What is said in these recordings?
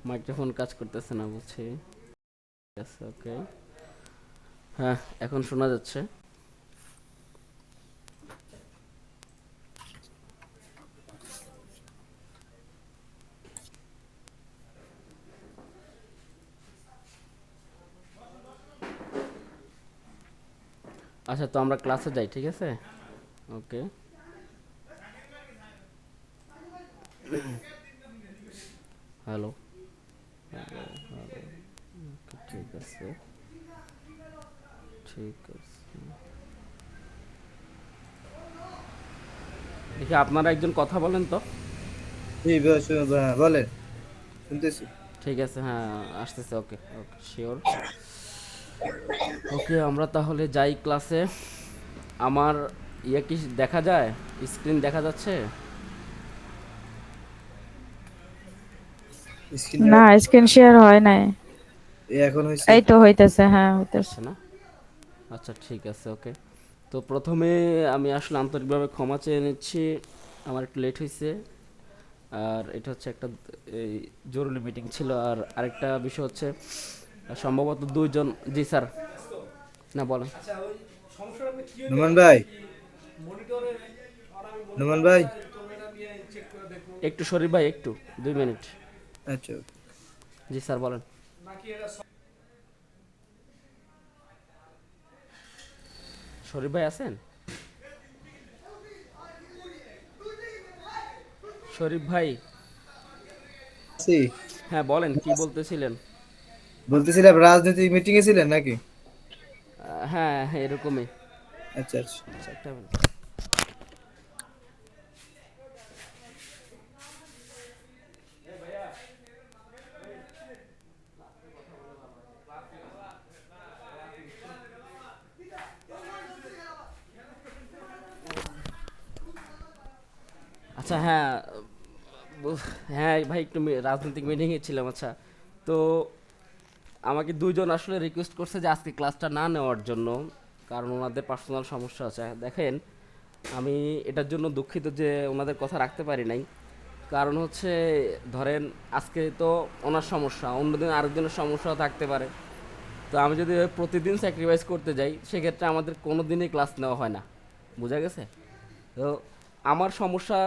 Microphone কাজ করতেছে না বুঝছি। ওকে, হ্যাঁ এখন শোনা যাচ্ছে। আচ্ছা, তো আমরা ক্লাসে যাই, ঠিক আছে? Okay. Hello. Hello, hello. Okay, ঠিক আছে, ঠিক আছে। দেখি আপনারা একজন কথা বলেন তো। জি বলেন, শুনতেছি। ঠিক আছে, হ্যাঁ আসতেছে। ওকে ওকে, শিওর। ওকে, আমরা তাহলে যাই ক্লাসে। আমার ইয়ে কি দেখা যায়? স্ক্রিন দেখা যাচ্ছে? স্ক্রিন না, স্ক্রিন শেয়ার হয় নাই। এখন হয়েছে। এই তো হইতেছে, হ্যাঁ হইতেছে। হচ্ছে না? আচ্ছা ঠিক আছে, ওকে। তো প্রথমে আমি আসলে আন্তরিকভাবে ক্ষমা চেয়ে নিচ্ছি, আমার একটু লেট হয়েছে। আর এটা হচ্ছে একটা এই জরুরি মিটিং ছিল। আর আরেকটা বিষয় হচ্ছে সম্ভবত দুইজন। জি স্যার, না বলেন। নোমান ভাই, নোমান ভাই। একটু শরীফ ভাই, একটু 2 মিনিট। আচ্ছা, জি স্যার বলেন। শরীফ ভাই আছেন? শরীফ ভাই, আছি। হ্যাঁ বলেন, কি বলতেছিলেন? বলতেছিলাম রাজনৈতিক মিটিং এ ছিলেন নাকি? হ্যাঁ হ্যাঁ, এরকমই। আচ্ছা আচ্ছা। আচ্ছা, একটা মিনিট। আচ্ছা, হ্যাঁ হ্যাঁ ভাই, একটু রাজনৈতিক মিটিংয়ে ছিলাম। আচ্ছা, তো আমাকে দুইজন আসলে রিকোয়েস্ট করছে যে আজকে ক্লাসটা না নেওয়ার জন্য, কারণ ওনাদের পার্সোনাল সমস্যা আছে। দেখেন, আমি এটার জন্য দুঃখিত যে ওনাদের কথা রাখতে পারি নাই। কারণ হচ্ছে, ধরেন আজকে তো ওনার সমস্যা, অন্যদিন আরেকজনের সমস্যাও থাকতে পারে। তো আমি যদি প্রতিদিন স্যাক্রিফাইস করতে যাই, সেক্ষেত্রে আমাদের কোনো দিনই ক্লাস নেওয়া হয় না। বোঝা গেছে? তো আমার সমস্যা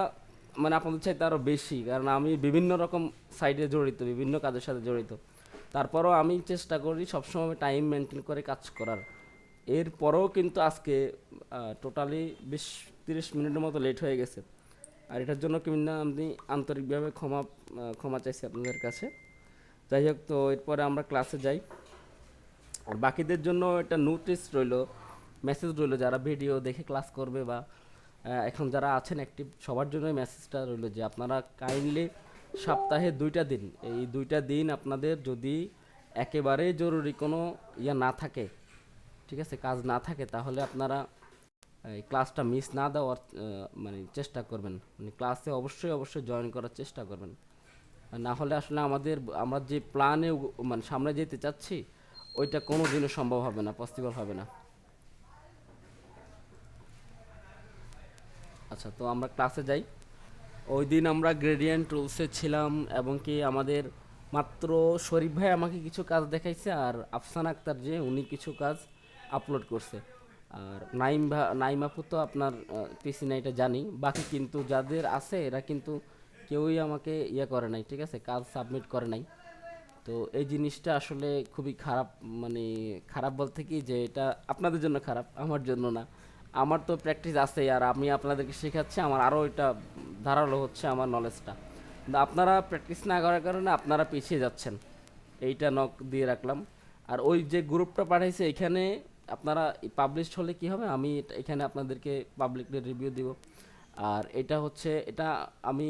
মানে আপনাদের চাইতে আরও বেশি, কারণ আমি বিভিন্ন রকম সাইডে জড়িত, বিভিন্ন কাজের সাথে জড়িত। তারপরেও আমি চেষ্টা করি সবসময় টাইম মেনটেন করে কাজ করার। এরপরেও কিন্তু আজকে টোটালি 20-30 মিনিটের মতো লেট হয়ে গেছে। আর এটার জন্য কিন্তু আমি আন্তরিকভাবে ক্ষমা চাইছি আপনাদের কাছে। যাই হোক, তো এরপরে আমরা ক্লাসে যাই। আর বাকিদের জন্য একটা নোটিস রইলো, মেসেজ রইলো, যারা ভিডিও দেখে ক্লাস করবে বা এখন যারা আছেন অ্যাক্টিভ, সবার জন্য মেসেজটা রইলো যে আপনারা কাইন্ডলি সপ্তাহে 2টা দিন, এই 2টা দিন আপনাদের যদি একেবারে জরুরি কোনো ইয়া না থাকে, ঠিক আছে, কাজ না থাকে, তাহলে আপনারা এই ক্লাসটা মিস না দেওয়ার মানে চেষ্টা করবেন। মানে ক্লাসে অবশ্যই অবশ্যই জয়েন করার চেষ্টা করবেন। আর না হলে আসলে আমরা যে প্ল্যানে মানে সামনে যেতে চাচ্ছি, ওইটা কোনো দিনও সম্ভব হবে না, পসিবল হবে না। আচ্ছা, তো আমরা ক্লাসে যাই। ওই দিন আমরা গ্রেডিয়েন্ট রুলসে ছিলাম, এবং কি আমাদের মাত্র শরীফ ভাই আমাকে কিছু কাজ দেখাইছে, আর আফসান আক্তার যে উনি কিছু কাজ আপলোড করছে। আর নাইম আপু তো আপনার পিসি না, এটা জানি। বাকি কিন্তু যাদের আছে এরা কিন্তু কেউই আমাকে ইয়ে করে নাই, ঠিক আছে, কাজ সাবমিট করে নাই। তো এই জিনিসটা আসলে খুবই খারাপ। মানে খারাপ বলতে কি, যে এটা আপনাদের জন্য খারাপ, আমার জন্য না। আমার তো প্র্যাকটিস আছে, আর আমি আপনাদেরকে শেখাচ্ছি, আমার আরও এটা ধারালো হচ্ছে আমার নলেজটা। কিন্তু আপনারা প্র্যাকটিস না করার কারণে আপনারা পিছিয়ে যাচ্ছেন। এইটা নক দিয়ে রাখলাম। আর ওই যে গ্রুপটা পাঠাইছে, এখানে আপনারা পাবলিশড হলে কি হবে, আমি এখানে আপনাদেরকে পাবলিকলি রিভিউ দিব। আর এটা হচ্ছে, এটা আমি,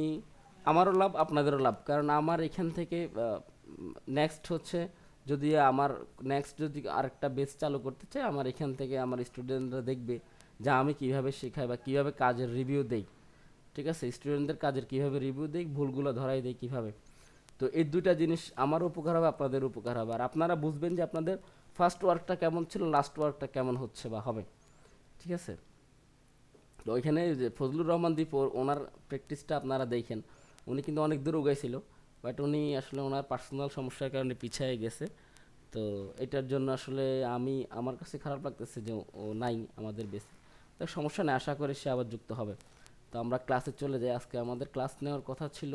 আমারও লাভ আপনাদেরও লাভ, কারণ আমার এখান থেকে নেক্সট হচ্ছে, যদি আমার নেক্সট যদি আরেকটা বেস চালু করতে চাই, আমার এখান থেকে আমার স্টুডেন্টরা দেখবে যে আমি কিভাবে শেখাই বা কিভাবে কাজের রিভিউ দেই। ঠিক আছে, স্টুডেন্টদের কাজের কিভাবে রিভিউ দেই, ভুলগুলো ধরাই দেই কিভাবে। তো এই দুইটা জিনিস আমার উপকার হবে, আপনাদের উপকার হবে। আর আপনারা বুঝবেন যে আপনাদের ফার্স্ট ওয়ার্কটা কেমন ছিল, লাস্ট ওয়ার্কটা কেমন হচ্ছে বা হবে। ঠিক আছে? তো ওইখানে যে ফজলুর রহমান দীপ, ওনার প্র্যাকটিসটা আপনারা দেখেন। উনি কিন্তু অনেক দূর উগাইছিল। বাট উনি আসলে ওনার পার্সোনাল সমস্যার কারণে পিছিয়ে গেছে। তো এটার জন্য আসলে আমার কাছে খারাপ লাগতেছে যে ও নাই আমাদের বেসে। তো সমস্যা নেই, আশা করি সে আবার যুক্ত হবে। তো আমরা ক্লাসে চলে যাই। আজকে আমাদের ক্লাস নেওয়ার কথা ছিল,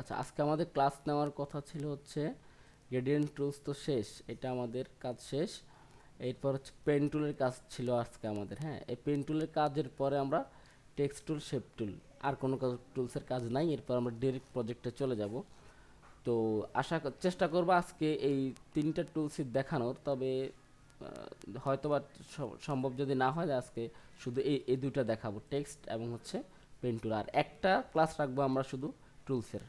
আচ্ছা আজকে আমাদের ক্লাস নেওয়ার কথা ছিল হচ্ছে গ্রেডিয়েন্ট টুলস। তো শেষ, এটা আমাদের কাজ শেষ। এরপর হচ্ছে পেন টুলের কাজ ছিল আজকে আমাদের। হ্যাঁ, এই পেন টুলের কাজের পরে আমরা টেক্সট টুল, শেপ টুল, আর কোনো টুলসের কাজ নাই। এরপর আমরা ডিরেক্ট প্রজেক্টে চলে যাব। তো চেষ্টা করবো আজকে এই তিনটা টুলসই দেখানোর। তবে হয়তোবা সম্ভব যদি না হয়, আজকে শুধু এই দুইটা দেখাবো, টেক্সট এবং হচ্ছে পেন টুল, আর একটা ক্লাস রাখবো আমরা শুধু টুলসের।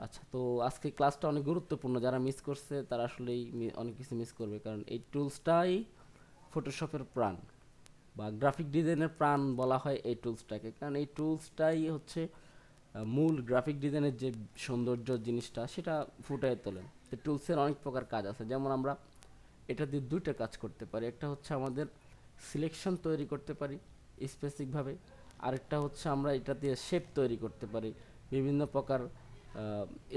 আচ্ছা, তো আজকে ক্লাসটা অনেক গুরুত্বপূর্ণ। যারা মিস করছে তারা আসলেই অনেক কিছু মিস করবে, কারণ এই টুলসটাই ফটোশপের প্রাণ, বা গ্রাফিক ডিজাইনের প্রাণ বলা হয় এই টুলসটাকে। কারণ এই টুলসটাই হচ্ছে মূল গ্রাফিক ডিজাইনের যে সৌন্দর্য জিনিসটা, সেটা ফুটিয়ে তোলেন। তো টুলসের অনেক প্রকার কাজ আছে, যেমন আমরা এটা দিয়ে দুইটা কাজ করতে পারি। একটা হচ্ছে আমাদের সিলেকশন তৈরি করতে পারি স্পেসিফিকভাবে, আরেকটা হচ্ছে আমরা এটা দিয়ে শেপ তৈরি করতে পারি, বিভিন্ন প্রকার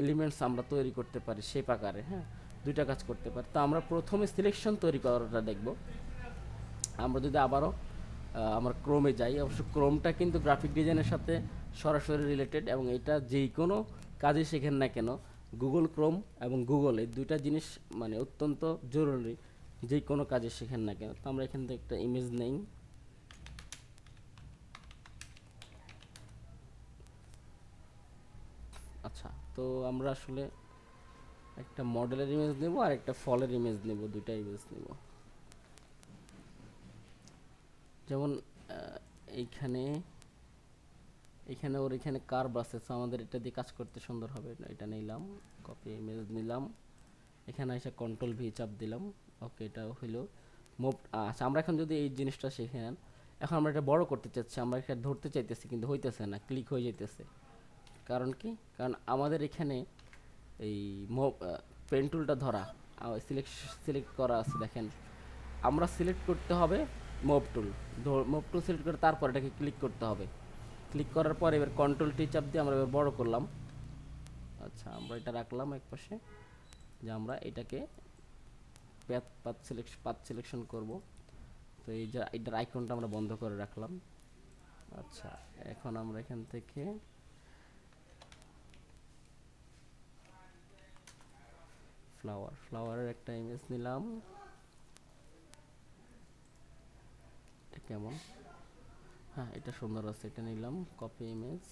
এলিমেন্টস আমরা তৈরি করতে পারি শেপ আকারে। হ্যাঁ, দুইটা কাজ করতে পারি। তো আমরা প্রথমে সিলেকশন তৈরি করাটা দেখব। আমরা যদি আবারও আমরা ক্রোমে যাই, অবশ্য ক্রোমটা কিন্তু গ্রাফিক ডিজাইনের সাথে সরাসরি রিলেটেড, এবং এটা যেই কোনো কাজে শেখেন না কেন, গুগল ক্রোম এবং গুগল এই দুইটা জিনিস মানে অত্যন্ত জরুরি যেই কোনো কাজে শেখেন না কেন। তো আমরা এখান থেকে একটা ইমেজ নেই। আচ্ছা, তো আমরা আসলে একটা মডেলের ইমেজ নেব আর একটা ফলের ইমেজ নেব, দুইটা ইমেজ নেব। যেমন এইখানে এখানে ওর এখানে কার্ভ আছে, সো আমাদের এটা দিয়ে কাজ করতে সুন্দর হবে। এটা নিলাম, কপি ইমেজ নিলাম, এখানে এসে কন্ট্রোল ভি চাপ দিলাম। ওকে, এটা হইলো মুভ। আচ্ছা, আমরা এখন যদি এই জিনিসটা শিখে নেন, এখন আমরা এটা বড় করতে চাচ্ছি, আমরা এটা ধরতে চাইতেছি কিন্তু হইতেছে না, ক্লিক হয়ে যাইতেছে। কারণ কি? কারণ আমাদের এখানে এই পেন টুলটা ধরা, সিলেক্ট করা আছে, দেখেন। আমরা সিলেক্ট করতে হবে move tool. Move tool select করে তারপর এটাকে ক্লিক করতে হবে। ক্লিক করার পর এবার কন্ট্রোল টি চাপ দিয়ে আমরা এবার বড় করলাম। আচ্ছা, আমরা এটা রাখলাম এক পাশে, যে আমরা এটাকে পাথ সিলেকশন করব। তো এই যে এটার আইকনটা আমরা বন্ধ করে রাখলাম। আচ্ছা, এখন আমরা এখান থেকে ফ্লাওয়ারের একটা ইমেজ নিলাম। এটা কেমন? হ্যাঁ, এটা সুন্দর আছে, এটা নিলাম, কপি ইমেজ।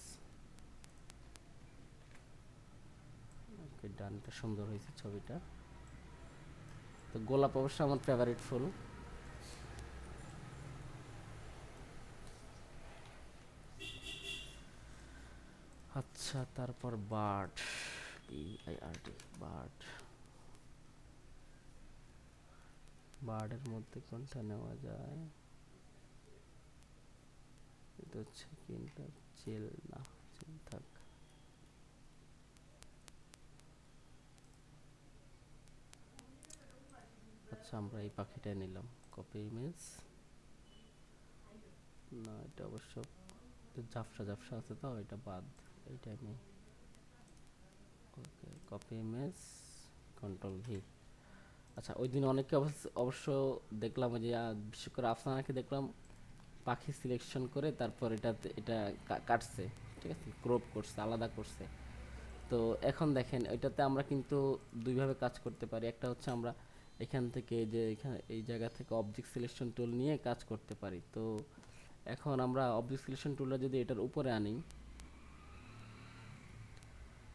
ওকে, ডান, এটা সুন্দর হয়েছে ছবিটা। তো গোলাপ অবশ্য আমার ফেভারিট ফুল। আচ্ছা, তারপর বার্ড, BIRD, বার্ড। বার্ডের মধ্যে কোনটা নেওয়া যায়? এটা হচ্ছে কিন্তু চিল না, চিল থাক। আচ্ছা, আমরা এই পাখিটা নিলাম, কপি ইমেজ। না, এটা অবশ্য ঝাপসা ঝাপসা আছে, তো এটা বাদ, এইটা নেই। ওকে, কপি ইমেজ, কন্ট্রোল ভি। আচ্ছা, ওই দিন অনেকে অবশ্য দেখলাম, যে বিশেষ করে আফসানাকে দেখলাম পাখি সিলেকশন করে তারপর এটা কাটছে, ঠিক আছে, ক্রপ করছে, আলাদা করছে। তো এখন দেখেন, এটাতে আমরা কিন্তু দুইভাবে কাজ করতে পারি। একটা হচ্ছে আমরা এখান থেকে, যে এখানে এই জায়গা থেকে অবজেক্ট সিলেকশন টুল নিয়ে কাজ করতে পারি। তো এখন আমরা অবজেক্ট সিলেকশন টুলটা যদি এটার উপরে আনি,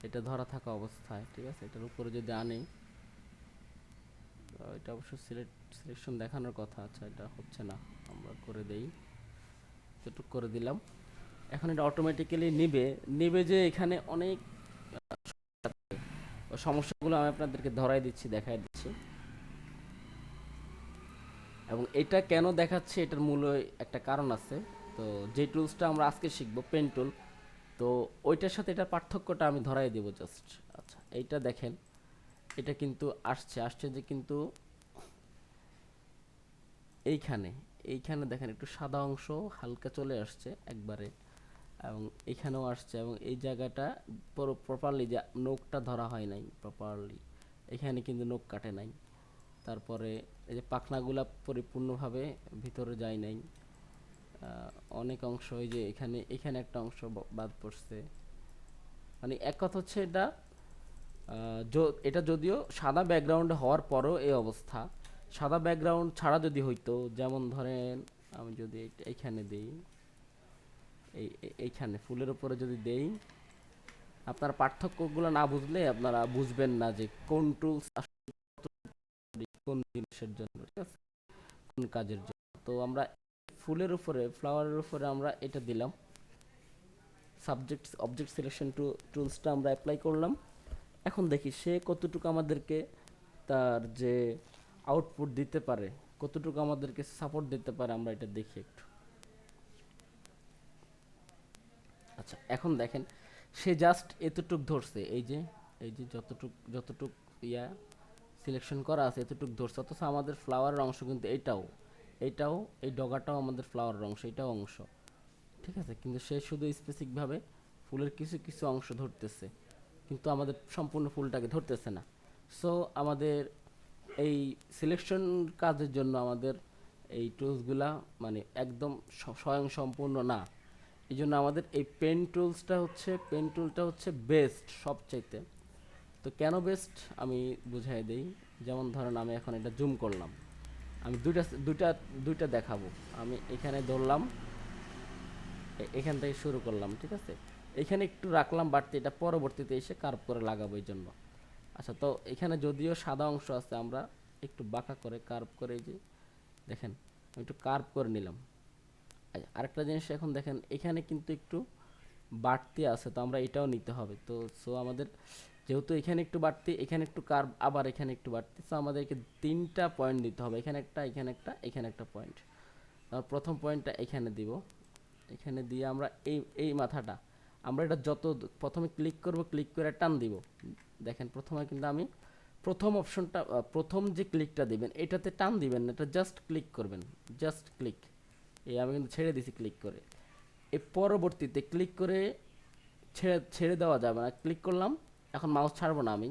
এটা ধরা থাকা অবস্থায়, ঠিক আছে, এটার উপরে যদি আনি, এটা অবশ্য সিলেকশন দেখানোর কথা। আচ্ছা, এটা হচ্ছে না, আমরা করে দেই, এটুকু করে দিলাম। এখন এটা অটোমেটিক্যালি নিবে যে এখানে অনেক সমস্যাগুলো আমি আপনাদেরকে ধরাই দিচ্ছি, দেখাই দিচ্ছি। এবং এটা কেন দেখাচ্ছে, এটার মূল একটা কারণ আছে। তো যে টুলসটা আমরা আজকে শিখবো, পেন টুল, তো ওইটার সাথে এটার পার্থক্যটা আমি ধরাই দেবো জাস্ট। আচ্ছা, এইটা দেখেন, এটা কিন্তু আসছে যে কিন্তু এইখানে এইখানে দেখেন একটু সাদা অংশ হালকা চলে আসছে একবারে, এবং এখানেও আসছে, এবং এই জায়গাটা পুরো প্রপারলি যে নোকটা ধরা হয় নাই প্রপারলি, এখানে কিন্তু নোক কাটে নাই। তারপরে এই যে পাখনাগুলা পরিপূর্ণভাবে ভিতরে যায় নাই। অনেক অংশ এই যে এখানে এখানে একটা অংশ বাদ পড়ছে। মানে এক কথা হচ্ছে এটা এটা যদিও সাদা ব্যাকগ্রাউন্ডে হওয়ার পরও এই অবস্থা। সাদা ব্যাকগ্রাউন্ড ছাড়া যদি হইতো, যেমন ধরেন আমি যদি এইখানে দেই, এইখানে ফুলের উপরে যদি দেই, আপনার পার্থক্যগুলো না বুঝলে আপনারা বুঝবেন না যে কোন টুলস কোন জিনিসের জন্য, ঠিক আছে, কোন কাজের জন্য। তো আমরা ফুলের উপরে ফ্লাওয়ারের উপরে আমরা এটা দিলাম, সাবজেক্ট অবজেক্ট সিলেকশন টুলসটা আমরা অ্যাপ্লাই করলাম। এখন দেখি সে কতটুকু আমাদেরকে তার যে আউটপুট দিতে পারে, কতটুকু আমাদেরকে সাপোর্ট দিতে পারে, আমরা এটা দেখি একটু। আচ্ছা এখন দেখেন সে জাস্ট এতটুক ধরছে, এই যে যতটুক ইয়া সিলেকশন করা আছে এতটুক ধরছে, অথচ আমাদের ফ্লাওয়ারের অংশ কিন্তু এইটাও এই ডগাটাও আমাদের ফ্লাওয়ারের অংশ, এটাও অংশ, ঠিক আছে, কিন্তু সে শুধু স্পেসিফিকভাবে ফুলের কিছু কিছু অংশ ধরতেছে, কিন্তু আমাদের সম্পূর্ণ ফুলটাকে ধরতেছে না। সো আমাদের এই সিলেকশন কাজের জন্য আমাদের এই টুলসগুলা মানে একদম স্বয়ং সম্পূর্ণ না। এই জন্য আমাদের এই পেন টুলটা হচ্ছে বেস্ট সবচাইতে। তো কেন বেস্ট আমি বুঝাই দেই। যেমন ধরেন আমি এখন এটা জুম করলাম, আমি দুইটা দেখাবো। আমি এখানে ধরলাম, এখান থেকে শুরু করলাম, ঠিক আছে, এখানে একটু রাখলাম বাড়তি, এটা পরবর্তীতে এসে কার্ভ করে লাগাবো এই জন্য। আচ্ছা, তো এখানে যদিও সাদা অংশ আছে, আমরা একটু বাঁকা করে কার্ভ করে, এই যে দেখেন আমি একটু কার্ভ করে নিলাম। আচ্ছা, আরেকটা জিনিস এখন দেখেন এখানে কিন্তু একটু বাড়তি আছে, তো আমরা এটাও নিতে হবে। তো সো আমাদের যেহেতু এখানে একটু বাড়তি, এখানে একটু কার্ভ, আবার এখানে একটু বাড়তি, সো আমাদেরকে তিনটা পয়েন্ট দিতে হবে, এখানে একটা, এখানে একটা, এখানে একটা পয়েন্ট। প্রথম পয়েন্টটা এখানে দিব, এখানে দিয়ে আমরা এই মাথাটা আমরা এটা প্রথমে ক্লিক করব, ক্লিক করে টান দিব। দেখেন প্রথমে কিন্তু আমি প্রথম অপশনটা, প্রথম যে ক্লিকটা দিবেন এটাতে টান দিবেন না, এটা জাস্ট ক্লিক করবেন, জাস্ট ক্লিক। এই আমি কিন্তু ছেড়ে দিছি ক্লিক করে। এই পরবর্তীতে ক্লিক করে ছেড়ে ছেড়ে দেওয়া যাবে না, ক্লিক করলাম, এখন মাউস ছাড়বো না আমি,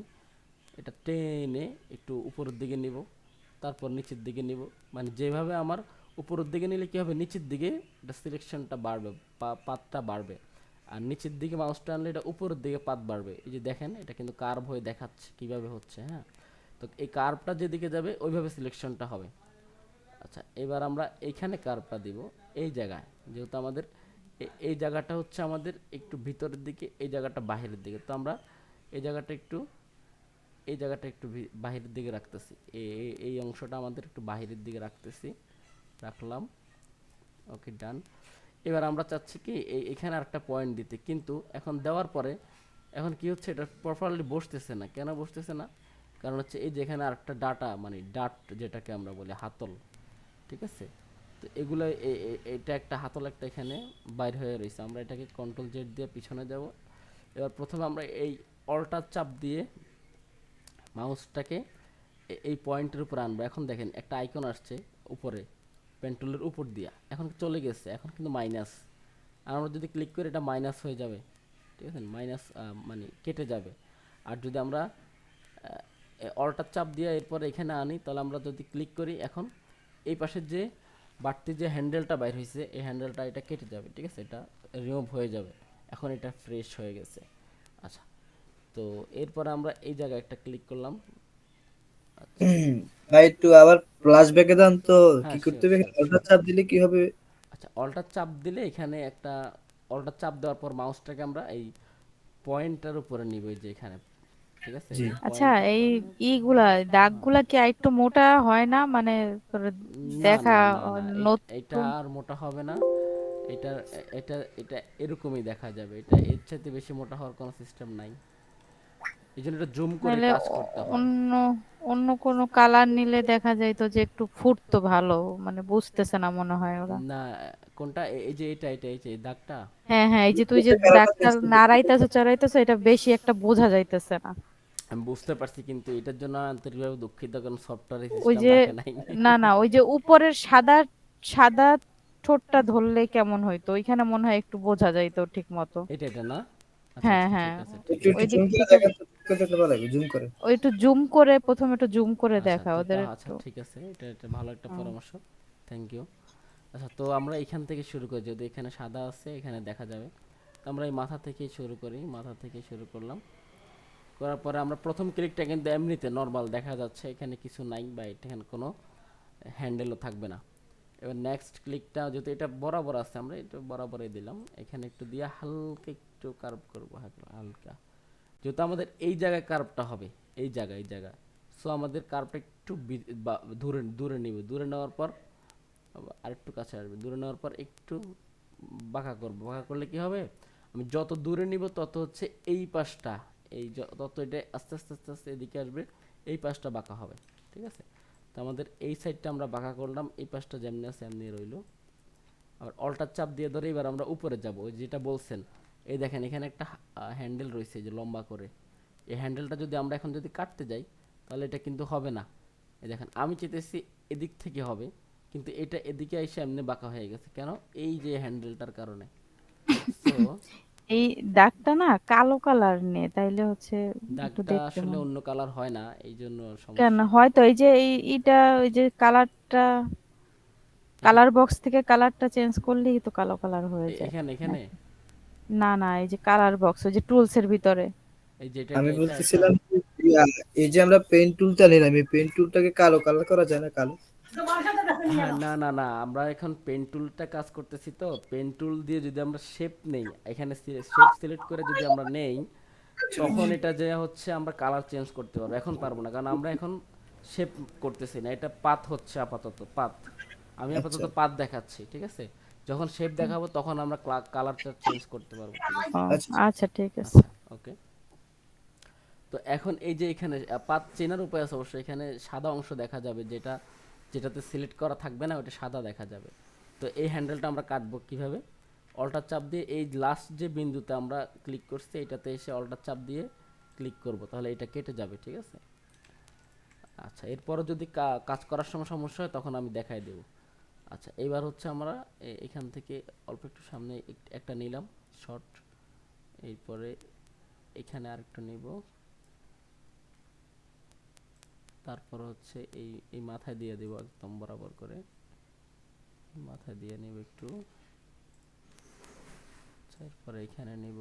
এটা টেনে একটু উপরের দিকে নিব, তারপর নিচের দিকে নিব। মানে যেভাবে আমার উপরের দিকে নিলে কী হবে, নিচের দিকে এটা সিলেকশনটা বাড়বে, পাতটা বাড়বে, আর নিচের দিকে মাউসটা আনলে এটা উপরের দিকে পাত বাড়বে। এই যে দেখেন এটা কিন্তু কার্ভ হয়ে দেখাচ্ছে কীভাবে হচ্ছে, হ্যাঁ। তো এই কার্ভটা যেদিকে যাবে ওইভাবে সিলেকশনটা হবে। আচ্ছা, এবার আমরা এইখানে কার্ভটা দিব, এই জায়গায়, যেহেতু আমাদের এই জায়গাটা হচ্ছে আমাদের একটু ভিতরের দিকে, এই জায়গাটা বাহিরের দিকে, তো আমরা এই জায়গাটা একটু বাহিরের দিকে রাখতেছি, এই অংশটা আমাদের একটু বাহিরের দিকে রাখতেছি, রাখলাম, ওকে ডান। এবার আমরা চাচ্ছি কি এখানে আরেকটা পয়েন্ট দিতে, কিন্তু এখন দেওয়ার পরে এখন কি হচ্ছে, এটা প্রপারলি বসতেছে না। কেন বসতেছে না? কারণ হচ্ছে এই যে এখানে আরেকটা ডাটা, মানে ডাট যেটাকে আমরা বলি হাতল, ঠিক আছে, তো এগুলো এটা একটা হাতল একটা এখানে বাইর হয়ে রয়েছে, আমরা এটাকে কন্ট্রোল জেড দিয়ে পিছনে যাব। এবার প্রথমে আমরা এই অল্টার চাপ দিয়ে মাউসটাকে এই পয়েন্টের উপর আনবো। এখন দেখেন একটা আইকন আসছে উপরে পেন্টুলের উপর দিয়া, এখন চলে গেছে, এখন কিন্তু মাইনাস। আর আমরা যদি ক্লিক করি এটা মাইনাস হয়ে যাবে, ঠিক আছে, মাইনাস মানে কেটে যাবে। আর যদি আমরা অল্টার চাপ দিয়ে এরপর এখানে আনি, তাহলে আমরা যদি ক্লিক করি, এখন এই পাশের যে বাড়তি যে হ্যান্ডেলটা বাইর হয়েছে এই হ্যান্ডেলটা এটা কেটে যাবে, ঠিক আছে, এটা রিমুভ হয়ে যাবে, এখন এটা ফ্রেশ হয়ে গেছে। আচ্ছা, তো এরপর আমরা এই জায়গায় একটা ক্লিক করলাম। আচ্ছা, ভাই একটু আবার প্লাস ব্যাকে দেন তো, কি হ্যাঁ করতে শিওর হবে, শিওর অল্টার শিওর। চাপ দিলে কি হবে? আচ্ছা, অল্টার চাপ দিলে এখানে একটা অল্টার চাপ দেওয়ার পর মাউসটাকে আমরা এই পয়েন্টার উপরে নিব, এই যে এখানে, ঠিক আছে, জি। এই আচ্ছা, পয়েন্টের এই উপরে। ইগুলা দাগগুলা কি আরেকটু মোটা হয় না, মানে তোর না দেখা না না না, এটা নতুন? আর মোটা হবে না। এটা এটা এটা এরকমই দেখা যাবে, এটা এর চাইতে বেশি মোটা হওয়ার কোনো সিস্টেম নাই, এই জন্য এটা জুম করে নাহলে কাজ করতে হয়। অন্য অন্য কোনো কালার নিলে দেখা যাইতো যে একটু ফুটতো ভালো, মানে বুঝতেছে না মনে হয় ওরা। না, কোনটা, এই যে এটা এই যে এই দাগটা। হ্যাঁ হ্যাঁ, এই যে তুই যে এটা কালারটা দাগটা চেঞ্জ করতে হবে। নাড়াইতেছো চড়াইতেছো, এটা বেশি একটা বোঝা যাইতেছে না। আমি বুঝতে পারছি, কিন্তু এটার জন্য আন্তরিকভাবে দুঃখিত, কারণ সফটওয়্যার ওই সিস্টেম যে রাখে নাই। না না, ওই যে উপরের সাদা সাদা ঠোঁটটা ধরলে কেমন হইতো, ওইখানে মনে হয় একটু বোঝা যাইতো ঠিক মতো। এটা না? আচ্ছা হ্যাঁ আচ্ছা, হ্যাঁ, ঠিক আছে ঠিক একটু আছে। একটু ওই দিক জুম করে থেকে দেখান তো, জুম করে দেখাতে পারবে, জুম করে। ওই একটু জুম করে, প্রথমে একটু জুম করে আচ্ছা, দেখা তো ওদের আচ্ছা একটু। ঠিক আছে, এটা ভালো একটা হুম। পরামর্শ। Thank you. আচ্ছা, তো আমরা এখান থেকে শুরু করি, যদি এখানে সাদা আছে এখানে দেখা যাবে। তো আমরা এই মাথা থেকেই শুরু করি, মাথা থেকে শুরু করলাম। করার পরে আমরা প্রথম ক্লিকটা কিন্তু এমনিতে নর্মাল দেখা যাচ্ছে, এখানে কিছু নাই বা এখানে কোনো হ্যান্ডেলও থাকবে না। এবার নেক্সট ক্লিকটা যদি এটা বরাবর আছে, আমরা এটা বরাবরই দিলাম, এখানে একটু দিয়ে হালকা একটু কার্ভ করবো, হালকা। যেহেতু আমাদের এই জায়গায় কার্ভটা হবে, এই জায়গায় সো আমাদের কার্ভটা একটু দূরে দূরে নিব, দূরে নেওয়ার পর আরেকটু কাছে আসবে, দূরে নেওয়ার পর একটু বাঁকা করবো। বাঁকা করলে কি হবে, আমি যত দূরে নিব তত হচ্ছে এই পাশটা, তত এটা আস্তে আস্তে আস্তে আস্তে এদিকে আসবে, এই পাশটা বাঁকা হবে। ঠিক আছে, তো আমাদের এই সাইডটা আমরা বাঁকা করলাম, এই পাশটা যেমনি আছে এমনি রইলো। আবার অল্টার চাপ দিয়ে ধরে এবার আমরা উপরে যাব, ওই যেটা বলছেন। এই দেখেন এখানে একটা হ্যান্ডেল রয়েছে যে লম্বা করে, এই হ্যান্ডেলটা যদি আমরা এখন যদি কাটতে যাই তাহলে এটা কিন্তু হবে না। এই দেখেন আমি চেতেছি এদিক থেকে হবে, কিন্তু এটা এদিকে এসে এমনি বাঁকা হয়ে গেছে কেন, এই যে হ্যান্ডেলটার কারণে। সো এই দাগটা না কালো কালার নিয়ে, তাইলে হচ্ছে একটু দাগটা দেখতে আসলে মন। অন্য কালার হয় না, এই জন্য কেন সমস্যা। হয়তো এই যে এইটা, ওই যে কালারটা, এটা কালার বক্স থেকে কালারটা চেঞ্জ করলেই তো কালো কালার হয়ে যায় এখানে এখানে নাকি? না না, এই যে কালার বক্স, ওই যে টুলস এর ভিতরে। এই যে আমি এটা বলতেছিলাম যে, ইয়া, এই যে আমরা পেন টুলটা নিলাম, এই পেন টুলটাকে কালো কালার করা যায় না, কালো? হ্যাঁ, না না না, আমরা এখন পেন টুলটা কাজ করতেছি, তো পেন টুল দিয়ে যদি আমরা শেপ নেই, এখানে শেপ সিলেক্ট করে যদি আমরা নেই, তখন এটা যে হচ্ছে আমরা কালার চেঞ্জ করতে পারবো। এখন পারবো না, কারণ আমরা এখন শেপ করতেছি না, এটা পাত হচ্ছে আপাতত, পাত। আমি আচ্ছা আপাতত পাত দেখাচ্ছি, ঠিক আছে। যখন শেপ দেখাবো তখন আমরা কালারটা চেঞ্জ করতে পারবো, ঠিক আছে। ও আচ্ছা। আচ্ছা, ঠিক আছে। আচ্ছা, ওকে। তো এখন এই যে এখানে পাত চেনার উপায় আছে অবশ্যই, এখানে সাদা অংশ দেখা যাবে, যেটাতে সিলেক্ট করা থাকবে না ওটা সাদা দেখা যাবে। তো এই হ্যান্ডেলটা আমরা কাটবো কিভাবে, অল্টার চাপ দিয়ে এই লাস্ট যে বিন্দুতে আমরা ক্লিক করছি এটাতে এসে অল্টার চাপ দিয়ে ক্লিক করব, তাহলে এটা কেটে যাবে, ঠিক আছে। আচ্ছা, এরপরও যদি কাজ করার সময় সমস্যা হয় তখন আমি দেখাই দেব। আচ্ছা, এবার হচ্ছে আমরা এখান থেকে অল্প একটু সামনে একটা নিলাম শর্ট, এরপরে এখানে আরেকটু নিব, তারপর হচ্ছে এই মাথায় দিয়ে দেব একদম বরাবর করে, মাথায় দিয়ে নিব একটু। আচ্ছা, এরপরে এখানে নিব,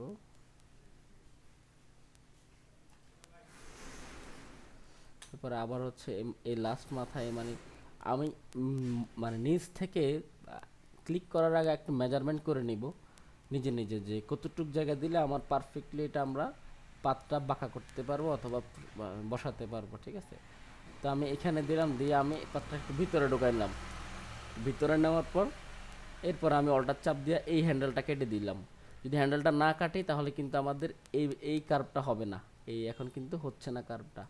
তারপরে আবার হচ্ছে এই লাস্ট মাথায়, মানে আমি মানে নিচ থেকে ক্লিক করার আগে একটা মেজারমেন্ট করে নিব নিজে নিজে, যে কতটুক জায়গা দিলে আমার পারফেক্টলি এটা আমরা পাতটা বাঁকা করতে পারবো অথবা বসাতে পারবো, ঠিক আছে। তো আমি এখানে দিলাম, দিয়ে আমি পাতটা একটু ভিতরে ঢুকাইলাম, ভিতরে নেওয়ার পর এরপর আমি অল্টার চাপ দিয়ে এই হ্যান্ডেলটা কেটে দিলাম। যদি হ্যান্ডেলটা না কাটি তাহলে কিন্তু আমাদের এই কার্ভটা হবে না, এই এখন কিন্তু হচ্ছে না কার্ভটা।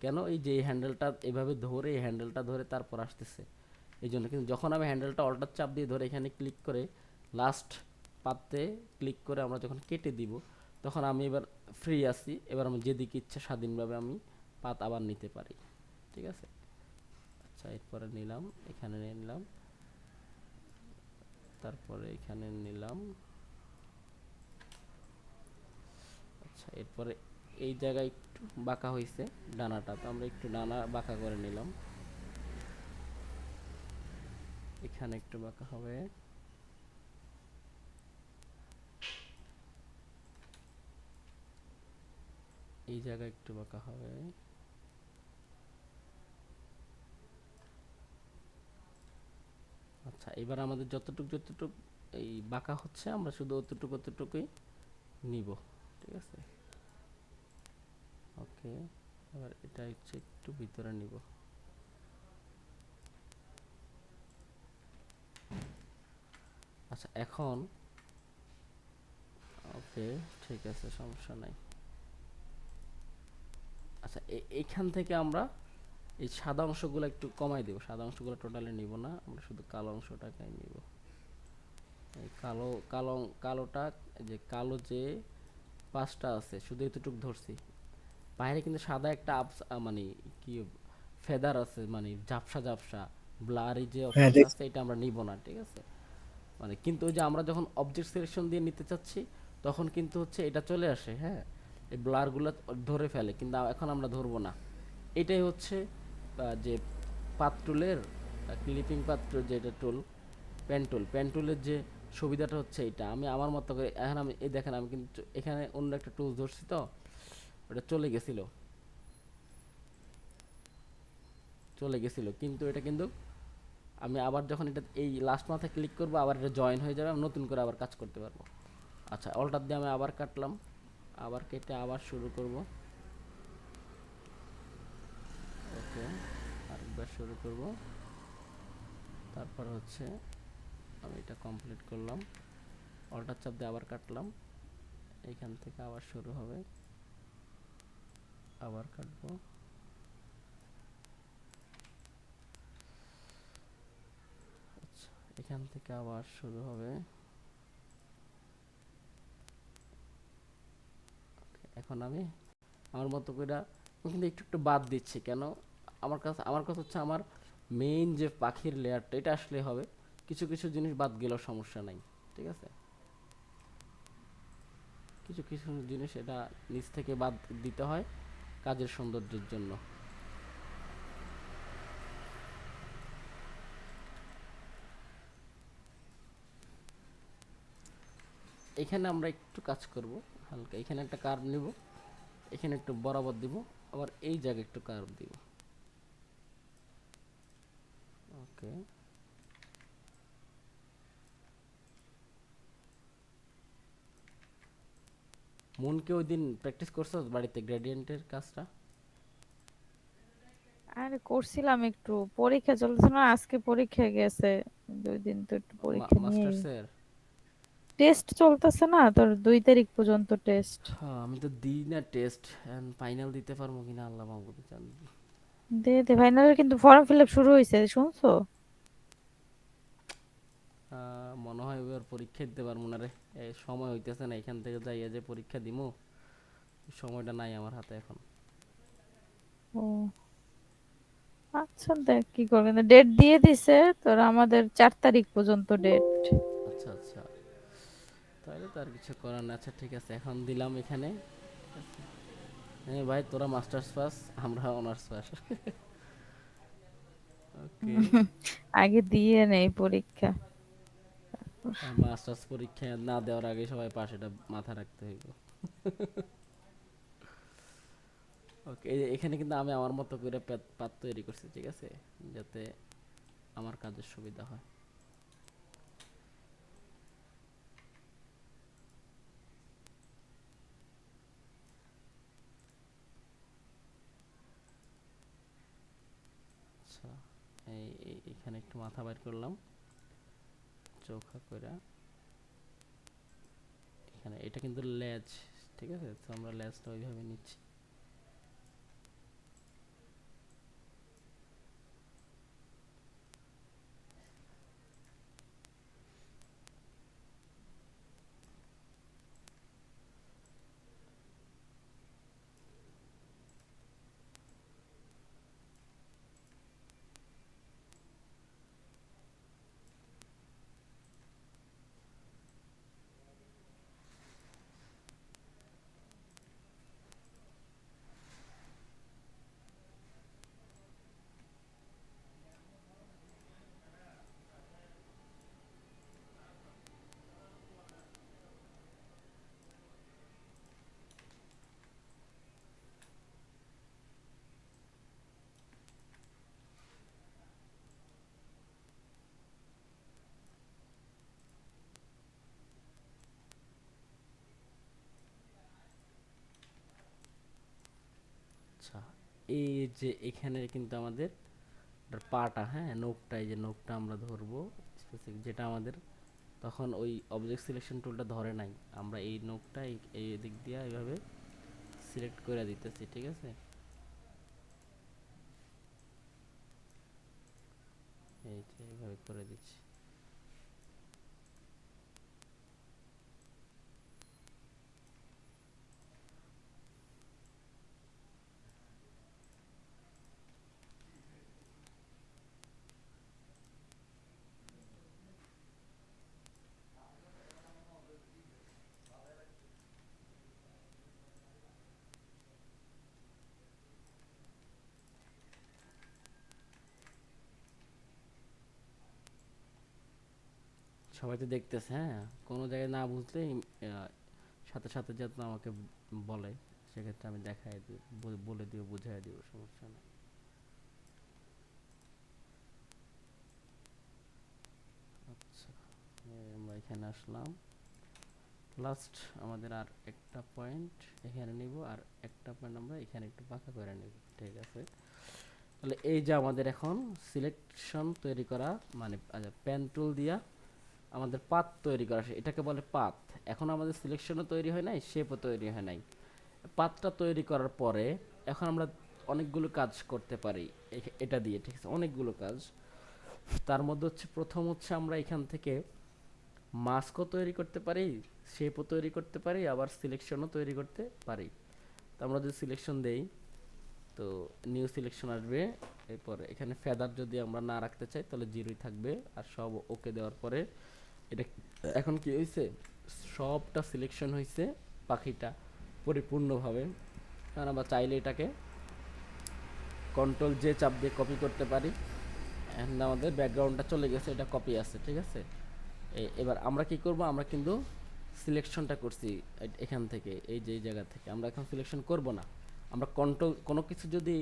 কেন, এই যে এই হ্যান্ডেলটা এভাবে ধরে, এই হ্যান্ডেলটা ধরে তারপর আসতেছে, এই জন্য। কিন্তু যখন আমি হ্যান্ডেলটা অল্টার চাপ দিয়ে ধরে এখানে ক্লিক করে লাস্ট পাতে ক্লিক করে আমরা যখন কেটে দিব, তখন আমি এবার ফ্রি আছি, এবার আমি যেদিকে ইচ্ছা স্বাধীনভাবে আমি পাত আবার নিতে পারি, ঠিক আছে। আচ্ছা, এরপরে নিলাম, এখানে নিলাম, তারপরে এখানে নিলাম। আচ্ছা, এরপরে এই জায়গায় একটু বাঁকা হয়েছে ডানাটা, তো আমরা একটু ডানা বাঁকা করে নিলাম, এখানে একটু বাঁকা হবে। এই জায়গায় একটু বাঁকা হবে। আচ্ছা, এবার আমাদের যতটুক এই বাঁকা হচ্ছে আমরা শুধু অতটুকুই নিব, ঠিক আছে। ওকে, এবার এটা হচ্ছে একটু ভিতরে নিব। আচ্ছা, এখন ওকে, ঠিক আছে, সমস্যা নাই। আচ্ছা, এইখান থেকে আমরা এই সাদা অংশগুলো একটু কমাই দেব, সাদা অংশগুলো টোটালি নিব না, আমরা শুধু কালো অংশটাকেই নিব। এই কালোটা, যে কালো যে পাঁচটা আছে শুধু এতটুক ধরছি, বাইরে কিন্তু সাদা একটা মানে কি ফেদার আছে, মানে ঝাপসা ঝাপসা ব্লারি যে হ্যাঁ অপশনটা দেখ, আছে এটা আমরা নিব না, ঠিক আছে? মানে কিন্তু ওই যে আমরা যখন অবজেক্ট সিলেকশন দিয়ে নিতে চাচ্ছি তখন কিন্তু হচ্ছে এটা চলে আসে, হ্যাঁ, এই ব্লারগুলো ধরে ফেলে, কিন্তু এখন আমরা ধরবো না। এটাই হচ্ছে যে পাত টুলের, ক্লিপিং পাত যেটা টুল, পেন টুলের যে সুবিধাটা হচ্ছে এটা আমি আমার মতো করে এখন আমি এই দেখেন আমি কিন্তু এখানে অন্য একটা টুল ধরছি তো ওটা চলে গেছিল কিন্তু এটা কিন্তু আমি আবার যখন এটা এই লাস্ট মাথায় ক্লিক করবো আবার এটা জয়েন হয়ে যাবে, আমি নতুন করে আবার কাজ করতে পারবো। আচ্ছা, অল্টার দিয়ে আমি আবার কাটলাম, আবার কেটে আবার শুরু করব। ওকে, আরেকবার শুরু করব। তারপর হচ্ছে আমি এটা কমপ্লিট করলাম, অল্টার চাপ দিয়ে আবার কাটলাম, এইখান থেকে আবার শুরু হবে, আবার কাটবো। আচ্ছা, এখান থেকে আবার শুরু হবে। এখন আমি আমার মতো করে কিন্তু একটু একটু বাদ দিচ্ছি কেন, আমার কাছে হচ্ছে আমার মেইন যে পাখির লেয়ারটা এটা আসলে হবে, কিছু কিছু জিনিস বাদ গেলেও সমস্যা নাই, ঠিক আছে? কিছু কিছু জিনিস এটা নিচ থেকে বাদ দিতে হয় কাজের সৌন্দর্যের জন্য। এখানে আমরা একটু কাজ করব হালকা, এখানে একটা কার্ভ নিব, এখানে একটু বরাবর দিব, আবার এই জায়গায় একটু কার্ভ দিব। ওকে, মনকে ওই দিন প্র্যাকটিস করছো বাড়িতে গ্রেডিয়েন্টের কাজটা? আরে করছিলাম একটু, পরীক্ষা চলছে না, আজকে পরীক্ষা গেছে, 2 দিন তো একটু পরীক্ষা নিয়েই। মাস্টার্সের? টেস্ট চলতেছে না তোর, 2 তারিখ পর্যন্ত টেস্ট। হ্যাঁ, আমি তো দিই না টেস্ট, ফাইনাল দিতে পারবো কিনা আল্লাহ মাহবুদ জানে। দে দে, ফাইনালের কিন্তু ফর্ম ফিল আপ শুরু হয়েছে, শুনছো? মনে হয় এবার পরীক্ষা দিতে পারবো না রে, এই সময় হইতেছে না, এখান থেকে যাইয়া যে পরীক্ষা দিমু সময়টা নাই আমার হাতে এখন। ও আচ্ছা, দেখ কি করবেন, ডেট দিয়ে দিছে তোর, আমাদের 4 তারিখ পর্যন্ত ডেট। আচ্ছা আচ্ছা, তাহলে তো আর কিছু করার না। আচ্ছা ঠিক আছে, এখন দিলাম এখানে। হ্যাঁ ভাই, তোরা মাস্টার্স পাস, আমরা অনার্স পাস। ওকে, আগে দিয়ে নেই পরীক্ষা। মাস্টার্স পরীক্ষা না দেওয়ার আগে সবাই পাস, এটা মাথা রাখতে হইব। ওকে, এখানে কিন্তু আমি আমার মতো করে পাত তৈরি করছি, ঠিক আছে, যাতে আমার কাজের সুবিধা হয়। আচ্ছা, এখানে একটু মাথা বাইর করলাম চৌখা কইরা, এখানে এটা কিন্তু লেজ, ঠিক আছে, তো আমরা লেজটা ওইভাবে নিচ্ছি। আচ্ছা, এই যে এখানে কিন্তু আমাদের পাটা, হ্যাঁ, নোকটা, এই যে নোকটা আমরা ধরবো স্পেসিফিক, যেটা আমাদের তখন ওই অবজেক্ট সিলেকশন টুলটা ধরে নাই, আমরা এই নোকটা এই দিক দিয়ে এইভাবে সিলেক্ট করে দিতেছি, ঠিক আছে? এই যে এইভাবে করে দিচ্ছি। সবাই তো দেখতেছে, হ্যাঁ, কোনো জায়গায় না বুঝলে সাথে সাথে যেন আমাকে বলে, সেক্ষেত্রে আমি দেখাই দিই, বলে দিও, বুঝাই দিব, সমস্যা নেই। আচ্ছা, আমরা এখানে আসলাম, লাস্ট আমাদের আর একটা পয়েন্ট এখানে নিব, আর একটা পয়েন্ট আমরা এখানে একটু পাকা করে নিব, ঠিক আছে। তাহলে এই যে আমাদের এখন সিলেকশন তৈরি করা, মানে পেন টুল দিয়া আমাদের পাত তৈরি করা, এটাকে বলে পাত। এখন আমাদের সিলেকশনও তৈরি হয় নাই, শেপও তৈরি হয় নাই। পাতটা তৈরি করার পরে এখন আমরা অনেকগুলো কাজ করতে পারি এটা দিয়ে, ঠিক আছে, অনেকগুলো কাজ। তার মধ্যে হচ্ছে প্রথম হচ্ছে আমরা এখান থেকে মাস্কও তৈরি করতে পারি, শেপও তৈরি করতে পারি, আবার সিলেকশনও তৈরি করতে পারি। তো আমরা যদি সিলেকশন দেই, তো নিউ সিলেকশন আসবে। এরপর এখানে ফেদার যদি আমরা না রাখতে চাই তাহলে জিরোই থাকবে, আর সব ওকে দেওয়ার পরে এটা এখন কি হয়েছে, সবটা সিলেকশন হয়েছে পাখিটা পরিপূর্ণভাবে। কারণ আমরা চাইলে এটাকে কন্ট্রোল জে চাপ দিয়ে কপি করতে পারি। এখন আমাদের ব্যাকগ্রাউন্ডটা চলে গেছে, এটা কপি আছে, ঠিক আছে। এবার আমরা কি করব, আমরা কিন্তু সিলেকশনটা করছি এখান থেকে, এই যে এই জায়গা থেকে আমরা এখন সিলেকশন করব না। আমরা কন্ট্রোল, কোনো কিছু যদি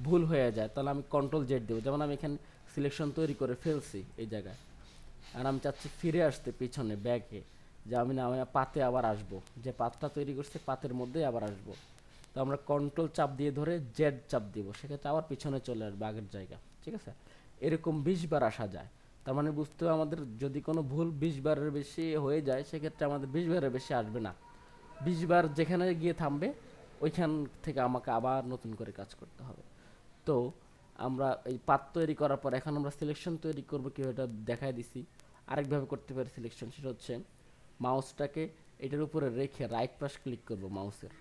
ভুল হয়ে যায় তাহলে আমি কন্ট্রোল জেড দেবো। যেমন আমি এখানে সিলেকশন তৈরি করে ফেলছি এই জায়গায়, আর আমি চাচ্ছি ফিরে আসতে পিছনে ব্যাকে, যে আমি না, আমি পাতে আবার আসবো, যে পাতটা তৈরি করছে পাতের মধ্যেই আবার আসবো। তো আমরা কন্ট্রোল চাপ দিয়ে ধরে জেড চাপ দিব, সেক্ষেত্রে আবার পিছনে চলে আসবে আগের জায়গা, ঠিক আছে। এরকম 20 বার আসা যায়। তার মানে বুঝতে হবে আমাদের যদি কোনো ভুল 20 বারের বেশি হয়ে যায়, সেক্ষেত্রে আমাদের 20 বারের বেশি আসবে না। 20 বার যেখানে গিয়ে থামবে ওইখান থেকে আমাকে আবার নতুন করে কাজ করতে হবে। তো আমরা এই পাত তৈরি করার পর এখন আমরা সিলেকশন তৈরি করবো কি, এটা দেখাই দিছি। আরেকভাবে করতে পারি সিলেকশন, সেটা হচ্ছে মাউসটাকে এটার উপরে রেখে রাইট পাশ ক্লিক করব মাউসের,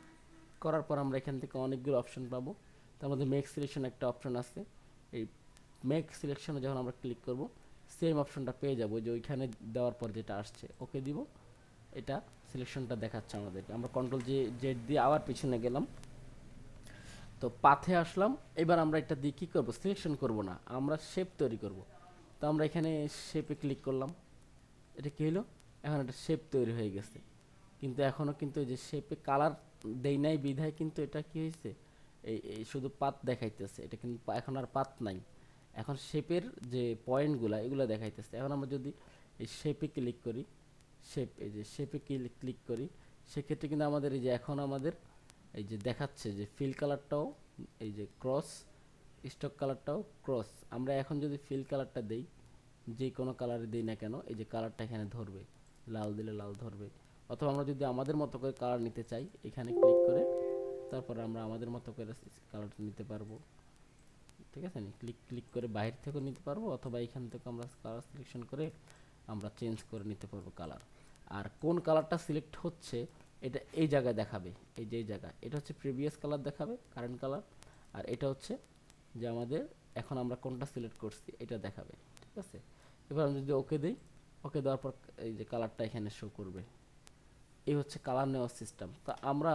করার পর আমরা এখান থেকে অনেকগুলো অপশন পাবো। তার মধ্যে মেক সিলেকশন একটা অপশন আছে। এই মেক সিলেকশনে যখন আমরা ক্লিক করব, সেম অপশনটা পেয়ে যাবো, যে ওইখানে দেওয়ার পর যেটা আসছে ওকে দিব, এটা সিলেকশনটা দেখাচ্ছে আমাদেরকে। আমরা কন্ট্রোল জেড দিয়ে আবার পিছনে গেলাম, তো পাথে আসলাম। এবার আমরা এটা দিয়ে কী করবো, সিলেকশন করব না, আমরা শেপ তৈরি করব। তো আমরা এখানে শেপে ক্লিক করলাম, এটা কী হলো, এখন একটা শেপ তৈরি হয়ে গেছে। কিন্তু এখনও কিন্তু এই যে শেপে কালার দেই নাই বিধায় কিন্তু এটা কি হয়েছে, এই শুধু পাত দেখাইতেছে, এটা কিন্তু এখন আর পাত নাই, এখন শেপের যে পয়েন্টগুলো এগুলো দেখাইতেছে। এখন আমরা যদি এই শেপে ক্লিক করি, শেপ, এই যে শেপে ক্লিক করি, সেক্ষেত্রে কিন্তু আমাদের এই যে এখন আমাদের এই যে দেখাচ্ছে যে ফিল কালারটাও এই যে ক্রস, স্টক কালারটাও ক্রস। আমরা এখন যদি ফিল কালারটা দেই, যে কোনো কালারে দিই না কেন, এই যে কালারটা এখানে ধরবে, লাল দিলে লাল ধরবে। অথবা আমরা যদি আমাদের মতো করে কালার নিতে চাই, এখানে ক্লিক করে তারপর আমরা আমাদের মতো করে কালারটা নিতে পারবো, ঠিক আছে। ক্লিক ক্লিক করে বাইরে থেকেও নিতে পারবো, অথবা এখান থেকে আমরা কালার সিলেকশন করে আমরা চেঞ্জ করে নিতে পারবো কালার। আর কোন কালারটা সিলেক্ট হচ্ছে এটা এই জায়গায় দেখাবে, এই যে এই জায়গায় এটা হচ্ছে প্রিভিয়াস কালার দেখাবে, কারেন্ট কালার। আর এটা হচ্ছে যে আমাদের এখন আমরা কোনটা সিলেক্ট করছি এটা দেখাবে, ঠিক আছে। এবার আমি যদি ওকে দিই, ওকে দেওয়ার পর এই যে কালারটা এখানে শো করবে। এই হচ্ছে কালার নেওয়ার সিস্টেম। তো আমরা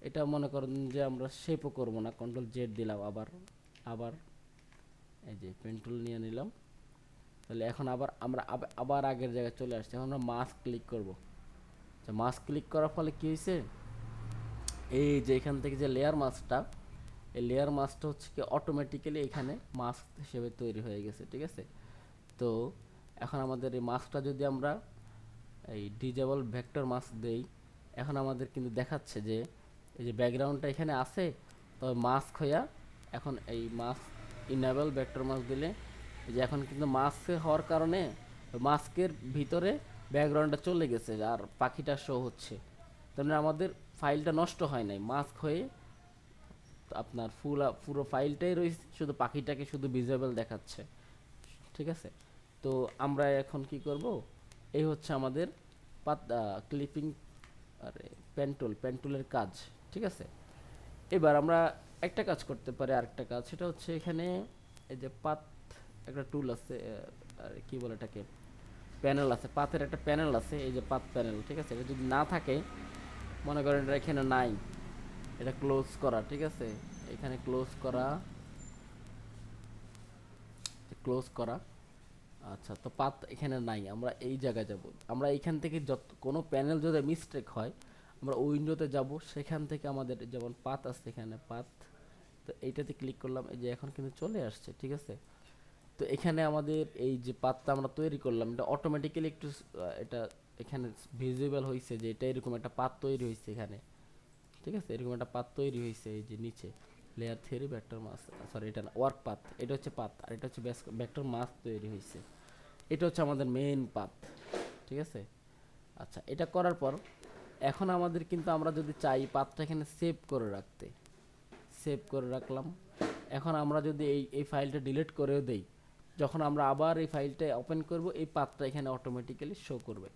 এটা মনে করেন যে আমরা শেপও করব না, কন্ট্রোল জেড দিলাম, আবার আবার এই যে পেন টুল নিয়ে নিলাম। তাহলে এখন আবার আমরা আবার আগের জায়গায় চলে আসছি। এখন আমরা মাস্ক ক্লিক করব। আচ্ছা, মাস্ক ক্লিক করার ফলে কী হয়েছে, এই যে এখান থেকে যে লেয়ার মাস্কটা, এই লেয়ার মাস্কটা হচ্ছে কি অটোমেটিক্যালি এখানে মাস্ক হিসেবে তৈরি হয়ে গেছে, ঠিক আছে। তো এখন আমাদের এই মাস্কটা যদি আমরা এই ডিজেবল ভেক্টর মাস্ক দেই, এখন আমাদের কিন্তু দেখাচ্ছে যে এই যে ব্যাকগ্রাউন্ডটা এখানে আছে, তবে মাস্ক হইয়া এখন এই মাস্ক ইনেবল ভেক্টর মাস্ক দিলে এই যে এখন কিন্তু মাস্ক হওয়ার কারণে মাস্কের ভিতরে ব্যাকগ্রাউন্ডটা চলে গেছে আর পাখিটা শো হচ্ছে। তার মানে আমাদের ফাইলটা নষ্ট হয় নাই, মাস্ক হয়ে আপনার পুরো ফাইলটাই রয়েছে, শুধু পাখিটাকে শুধু ভিজিবল দেখাচ্ছে, ঠিক আছে। তো আমরা এখন কি করব, এই হচ্ছে আমাদের ক্লিপিং আরে পেন্টুলের কাজ, ঠিক আছে। এবার আমরা একটা কাজ করতে পারি, আরেকটা কাজ, সেটা হচ্ছে এখানে এই যে পাত একটা টুল আছে, আর কি বলে এটাকে, প্যানেল আছে, পাতের একটা প্যানেল আছে, এই যে পাত প্যানেল, ঠিক আছে। এটা যদি না থাকে, মনে করেন এটা এখানে নাই, এটা ক্লোজ করা, ঠিক আছে, এখানে ক্লোজ করা, ক্লোজ করা। আচ্ছা, তো পাত এখানে নাই, আমরা এই জায়গায় যাব। আমরা এখান থেকে যত কোনো প্যানেল যদি মিস্টেক হয়, আমরা উইন্ডোতে যাব, সেখান থেকে আমাদের যেমন পাত আছে এখানে পাত, তো এইটাতে ক্লিক করলাম, এই যে এখন কিন্তু চলে আসছে, ঠিক আছে। তো এখানে আমাদের এই যে পাতটা আমরা তৈরি করলাম, এটা অটোমেটিক্যালি একটু এটা এখানে ভিজিবল হয়েছে যে এটা এরকম একটা পাত তৈরি হয়েছে এখানে, ঠিক আছে। এরকম একটা পাত তৈরি হয়েছে এই যে নিচে লেয়ার থিওরি ভেক্টর মাস, সরি এটা না ওয়ার্ক পাত, এটা হচ্ছে পাত, আর এটা হচ্ছে ভেক্টর মাস তৈরি হয়েছে। এটা হচ্ছে আমাদের মেইন পাথ, ঠিক আছে। আচ্ছা, এটা করার পর এখন আমাদের কিন্তু আমরা যদি চাই পাথটা এখানে সেভ করে রাখতে, সেভ করে রাখলাম। এখন আমরা যদি এই ফাইলটা ডিলিট করেও দেই, যখন আমরা আবার এই ফাইলটা ওপেন করব, এই পাথটা এখানে অটোমেটিক্যালি শো করবে,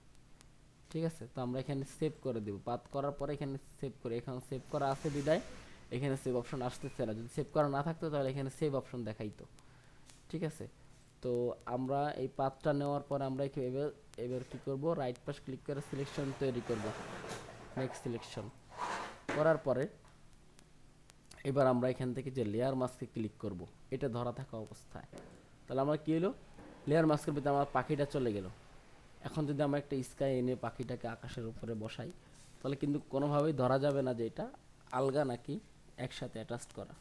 ঠিক আছে। তো আমরা এখানে সেভ করে দেব, পাথ করার পরে এখানে সেভ করে, এখানে সেভ করা আছে বিদায় এখানে সেভ অপশন আসতেছে না। যদি সেভ করা না থাকতো তাহলে এখানে সেভ অপশন দেখাইতো, ঠিক আছে। তো আমরা এই পাথটা নেওয়ার পর আমরা এবার এবার কি করব, রাইট পাশ ক্লিক করে সিলেকশন তৈরি করব, নেক্সট সিলেকশন করার পরে এবার আমরা এখান থেকে যে লেয়ার মাস্কে ক্লিক করব, এটা ধরা থাকা অবস্থায়, তাহলে আমরা কি হলো, লেয়ার মাস্কের ভিতরে আমার পাখিটা চলে গেল। এখন যদি আমরা একটা স্কাই এনে পাখিটাকে আকাশের উপরে বসাই, তাহলে কিন্তু কোনোভাবেই ধরা যাবে না যে এটা আলগা নাকি একসাথে অ্যাটাচ করা।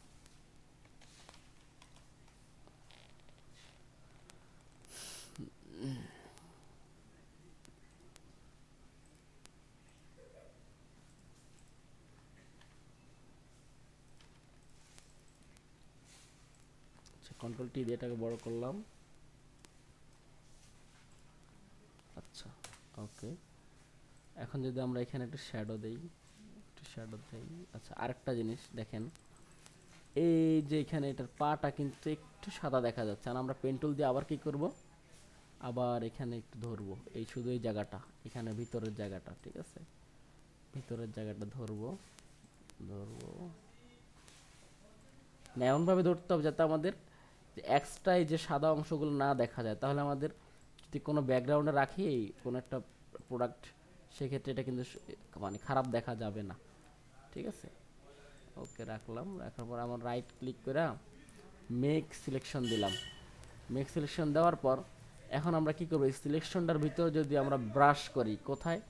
কন্ট্রোল টি দিয়ে এটাকে বড় করলাম। আচ্ছা, ওকে। এখন যদি আমরা এখানে একটু শ্যাডো দেই, একটু শ্যাডো দেই। আচ্ছা, আরেকটা জিনিস দেখেন, এই যে এখানে এটার পাটা কিন্তু একটু সাদা দেখা যাচ্ছে, আর আমরা পেন টুল দিয়ে আবার কি করব, আবার এখানে একটু ধরবো, এই শুধু এই জায়গাটা, এখানে ভিতরের জায়গাটা, ঠিক আছে, ভিতরের জায়গাটা ধরবো, ধরবো না এমনভাবে ধরতে হবে যাতে আমাদের এক্সট্রা এই যে সাদা অংশগুলো না দেখা যায়। তাহলে আমাদের যদি কোনো ব্যাকগ্রাউন্ডে রাখি কোনো একটা প্রোডাক্ট, সেক্ষেত্রে এটা কিন্তু মানে খারাপ দেখা যাবে না, ঠিক আছে। ওকে, রাখলাম। রাখার পর আমার রাইট ক্লিক করে মেক সিলেকশন দিলাম। মেক সিলেকশন দেওয়ার পর এখন আমরা কি করবো, এই সিলেকশনটার ভিতরে যদি আমরা ব্রাশ করি, কোথায়,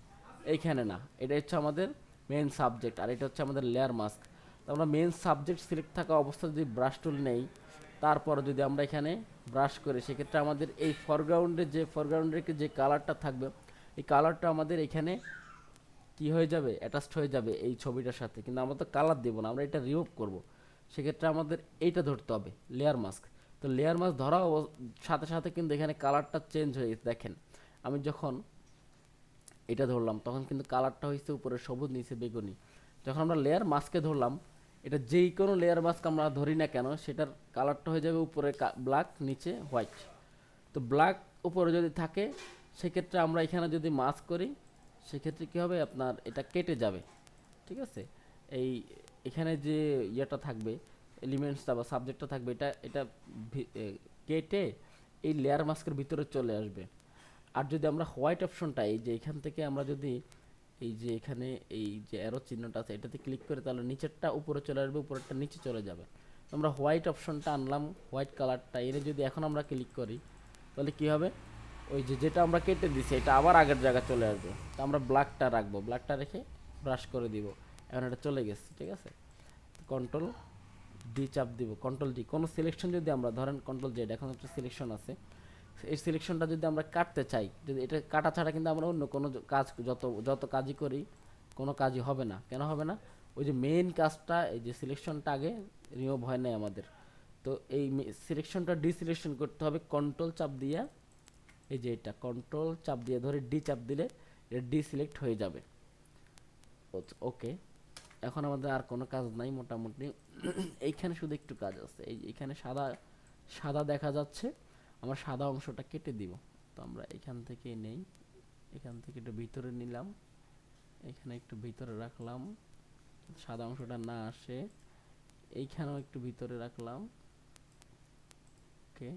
এইখানে না, এটা হচ্ছে আমাদের মেন সাবজেক্ট, আর এটা হচ্ছে আমাদের লেয়ার মাস্ক। তো আমরা মেন সাবজেক্ট সিলেক্ট থাকা অবস্থায় যদি ব্রাশ টুল নেই, তারপর যদি আমরা এখানে ব্রাশ করি, সেক্ষেত্রে আমাদের এই ফরগ্রাউন্ডের যে কালারটা থাকবে, এই কালারটা আমাদের এখানে কি হয়ে যাবে, অ্যাটাচড হয়ে যাবে এই ছবিটার সাথে। কিন্তু আমরা তো কালার দেবো না, আমরা এটা রিমুভ করব। সেক্ষেত্রে আমাদের এইটা ধরতে হবে, লেয়ার মাস্ক। তো লেয়ার মাস্ক ধরা সাথে সাথে কিন্তু এখানে কালারটা চেঞ্জ হয়ে গেছে, দেখেন। আমি যখন এটা ধরলাম তখন কিন্তু কালারটা হয়েছে উপরে সবুজ, নিচে বেগুনি। যখন আমরা লেয়ার মাস্কে ধরলাম, এটা যেই কোনো লেয়ার মাস্ক আমরা ধরি না কেন, সেটার কালারটা হয়ে যাবে উপরে ব্ল্যাক, নিচে হোয়াইট। তো ব্ল্যাক উপরে যদি থাকে, সেক্ষেত্রে আমরা এখানে যদি মাস্ক করি, সেক্ষেত্রে কী হবে, আপনার এটা কেটে যাবে, ঠিক আছে। এই এখানে যে ইয়েটা থাকবে, এলিমেন্টসটা বা সাবজেক্টটা থাকবে, এটা এটা কেটে এই লেয়ার মাস্কের ভিতরে চলে আসবে। আর যদি আমরা হোয়াইট অপশনটা, এই যে এখান থেকে আমরা যদি এই যে এখানে এই যে অ্যারো চিহ্নটা আছে, এটাতে ক্লিক করে, তাহলে নিচেরটা উপরে চলে আসবে, উপরেরটা নিচে চলে যাবে। আমরা হোয়াইট অপশনটা আনলাম, হোয়াইট কালারটা এনে যদি এখন আমরা ক্লিক করি, তাহলে কি হবে, ওই যে যেটা আমরা কেটে দিছি এটা আবার আগের জায়গায় চলে আসবে। তো আমরা ব্ল্যাকটা রাখবো, ব্ল্যাকটা রেখে ব্রাশ করে দিব, এখন এটা চলে গেছে, ঠিক আছে। কন্ট্রোল ডি চাপ দিব, কন্ট্রোল ডি, কোনো সিলেকশন যদি আমরা ধরেন কন্ট্রোল জেড, এখন একটা সিলেকশন আছে, এই সিলেকশনটা যদি আমরা কাটতে চাই, যদি এটা কাটা ছাড়া কিন্তু আমরা অন্য কোনো কাজ, যত যত কাজই করি কোনো কাজই হবে না। কেন হবে না, ওই যে মেইন কাজটা, এই যে সিলেকশনটা আগে রিমুভ হয় নাই আমাদের। তো এই সিলেকশনটা ডিসিলেকশন করতে হবে কন্ট্রোল চাপ দিয়ে, এই যে এটা কন্ট্রোল চাপ দিয়ে ধরে ডি চাপ দিলে এটা ডিসিলেক্ট হয়ে যাবে। ওকে, এখন আমাদের আর কোনো কাজ নাই মোটামুটি। এইখানে শুধু একটু কাজ আছে, এইখানে সাদা সাদা দেখা যাচ্ছে, আমরা সাদা অংশটা কেটে দিব। তো আমরা এখান থেকে নেই, এখান থেকে একটু ভিতরে নিলাম, এখানে একটু ভিতরে রাখলাম, সাদা অংশটা না আসে, এইখানেও একটু ভিতরে রাখলাম। ওকে,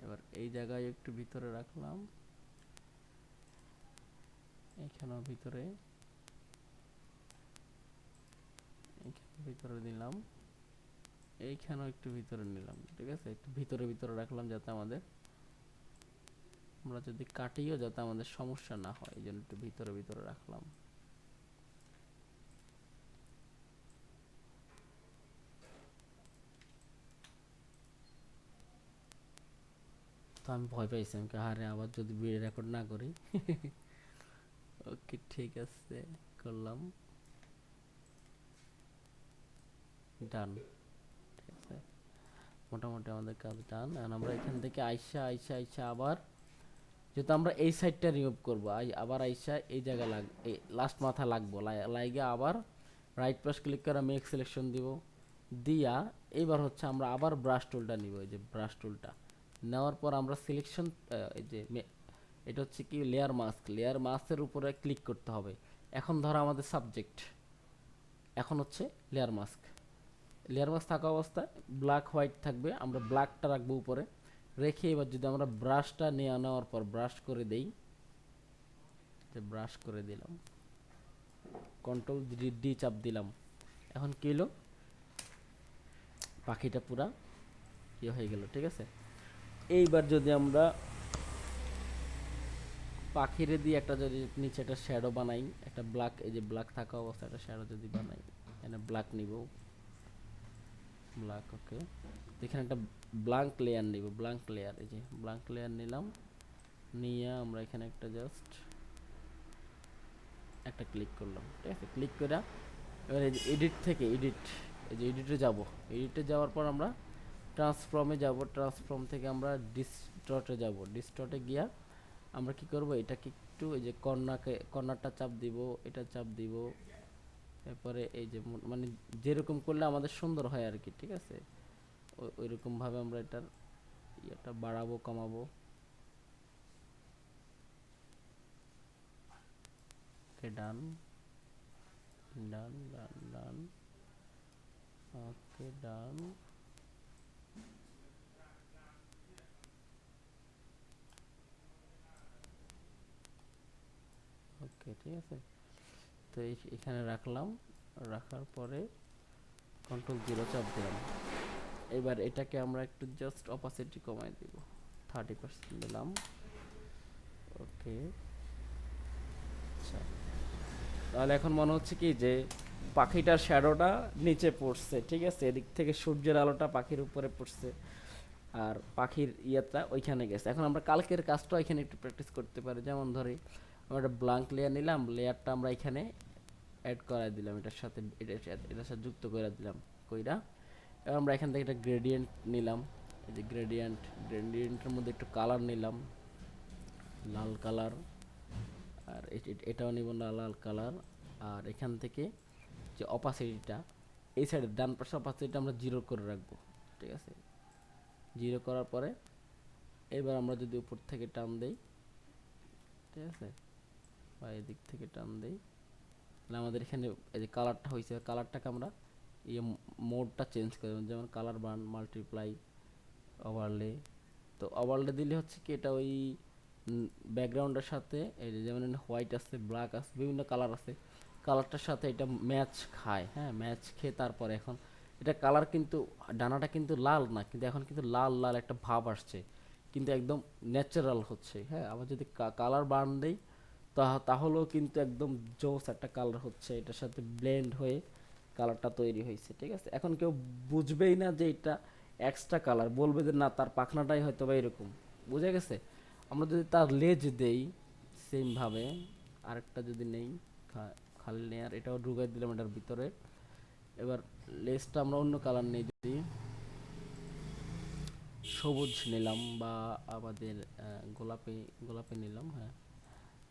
এবার এই জায়গায় একটু ভিতরে রাখলাম, এখানেও ভিতরে, এইখানে ভিতরে দিলাম, এইখানেও একটু ভিতরে নিলাম, ঠিক আছে। একটু ভিতরে ভিতরে রাখলাম যাতে আমাদের আমরা যদি কাটিও যাতে আমাদের সমস্যা না হয় এই জন্য একটু ভিতরে ভিতরে রাখলাম। তো আমি ভয় পাইছি, আমি হারে আবার যদি ভিডিও রেকর্ড না করি। ওকে ঠিক আছে, করলাম, ডান। ঠিক আছে, মোটামুটি আমাদের কাজ ডান। এখন আমরা এখান থেকে আইসা আইসা আইসা আবার যেহেতু আমরা এই সাইডটা রিমুভ করবো, আবার আইসা এই জায়গা এই লাস্ট মাথা লাগবো, লাইগে আবার রাইট প্লাস ক্লিক করে মেক সিলেকশন দিব, দিয়া এইবার হচ্ছে আমরা আবার ব্রাশ টুলটা নিব, এই যে ব্রাশ টুলটা নেওয়ার পর আমরা সিলেকশন, এই যে এটা হচ্ছে কি লেয়ার মাস্ক, লেয়ার মাস্কের উপরে ক্লিক করতে হবে। এখন ধরো আমাদের সাবজেক্ট, এখন হচ্ছে লেয়ার মাস্ক, লেয়ার মাস্ক থাকা অবস্থায় ব্ল্যাক হোয়াইট থাকবে, আমরা ব্ল্যাকটা রাখবো উপরে রেখে এবার যদি আমরা ব্রাশটা নিয়ে নেওয়ার পর ব্রাশ করে দেই, ব্রাশ করে দিলাম, কন্ট্রোল ডি চাপ দিলাম, এখন কি হলো, পাখিটা পুরা ইয়ে হয়ে গেল। ঠিক আছে, এইবার যদি আমরা পাখিরে দিয়ে একটা যদি নিচে একটা শ্যাডো বানাই, একটা ব্ল্যাক, এই যে ব্ল্যাক থাকা অবস্থায় একটা শ্যাডো যদি বানাই, এখানে ব্ল্যাক নিব, ব্ল্যাক, ওকে, এখানে একটা ব্ল্যাঙ্ক লেয়ার নিব, ব্ল্যাঙ্ক লেয়ার, এই যে ব্ল্যাঙ্ক লেয়ার নিলাম, নিয়ে আমরা এখানে একটা জাস্ট একটা ক্লিক করলাম। ঠিক আছে, ক্লিক করে এবার এই যে এডিট থেকে এডিট, এই যে এডিটে যাব, এডিটে যাওয়ার পর আমরা ট্রান্সফর্মে যাব, ট্রান্সফর্ম থেকে আমরা ডিস্টর্টে যাব, ডিস্টর্টে গিয়া আমরা কি করব, এটাকে একটু এই যে কর্নারটা চাপ দিব, এটা চাপ দিব, এরপরে এই যে মানে যেরকম করলে আমাদের সুন্দর হয় আর কি। ঠিক আছে, ওইরকম ভাবে আমরা এটার ইয়েটা বাড়াবো কমাবো। ওকে, ডান ডান ডান ডান, ওকে ডান। ওকে ঠিক আছে, তো এখানে রাখলাম, রাখার পরে কন্ট্রোল 0 চাপ দিলাম। এবার এটাকে আমরা একটু জাস্ট অপাসিটি কমাই দিব, 30% দিলাম। ওকে, আচ্ছা, তাহলে এখন মনে হচ্ছে কি যে পাখিটার শ্যাডোটা নিচে পড়ছে। ঠিক আছে, এদিক থেকে সূর্যের আলোটা পাখির উপরে পড়ছে আর পাখির ইয়েটা ওইখানে গেছে। এখন আমরা কালকের কাজটা এখানে একটু প্র্যাকটিস করতে পারি। যেমন ধরি আমরা একটা ব্ল্যাঙ্ক লেয়ার নিলাম, লেয়ারটা আমরা এখানে অ্যাড করাই দিলাম, এটার সাথে এটার সাথে যুক্ত করে দিলাম, কইরা এবার আমরা এখান থেকে একটা গ্রেডিয়েন্ট নিলাম, এই যে গ্রেডিয়েন্টের মধ্যে একটু কালার নিলাম, লাল কালার, আর এটাও নিব না, লাল কালার। আর এখান থেকে যে অপাসিটিটা এই সাইডে ডান পাশে অপাসিটিটা আমরা 0 করে রাখবো। ঠিক আছে, 0 করার পরে এবার আমরা যদি উপর থেকে টান দেই, ঠিক আছে, বা এদিক থেকে টান দেই, তাহলে আমাদের এখানে এই যে কালারটা হয়েছে, কালারটাকে আমরা ইয়ে মোডটা চেঞ্জ করে দেবো, যেমন কালার বার্ন, মাল্টিপ্লাই, ওভারলে। তো ওভারলে দিলে হচ্ছে কি এটা ওই ব্যাকগ্রাউন্ডের সাথে এই যে যেমন হোয়াইট আছে, ব্ল্যাক আছে, বিভিন্ন কালার আছে, কালারটার সাথে এটা ম্যাচ খায়। হ্যাঁ, ম্যাচ খেয়ে তারপরে এখন এটা কালার কিন্তু ডানাটা কিন্তু লাল না, কিন্তু এখন কিন্তু লাল লাল একটা ভাব আসছে, কিন্তু একদম ন্যাচারাল হচ্ছে। হ্যাঁ, আবার যদি কালার বার্ন দেই তাহলেও কিন্তু একদম জোস একটা কালার হচ্ছে, এটার সাথে ব্লেন্ড হয়ে কালারটা তৈরি হয়েছে। ঠিক আছে, এখন কেউ বুঝবেই না যে এটা এক্সট্রা কালার, বলবে যে না তার পাখনাটাই হয়তো বা এরকম, বুঝে গেছে। আমরা যদি তার লেজ দেই সেম ভাবে, আরেকটা যদি নেই খালি লেয়ার, এটাও ঢুকাই দিলাম এটার ভিতরে। এবার লেজটা আমরা অন্য কালার নেই, যদি সবুজ নিলাম বা আমাদের গোলাপি, গোলাপি নিলাম, হ্যাঁ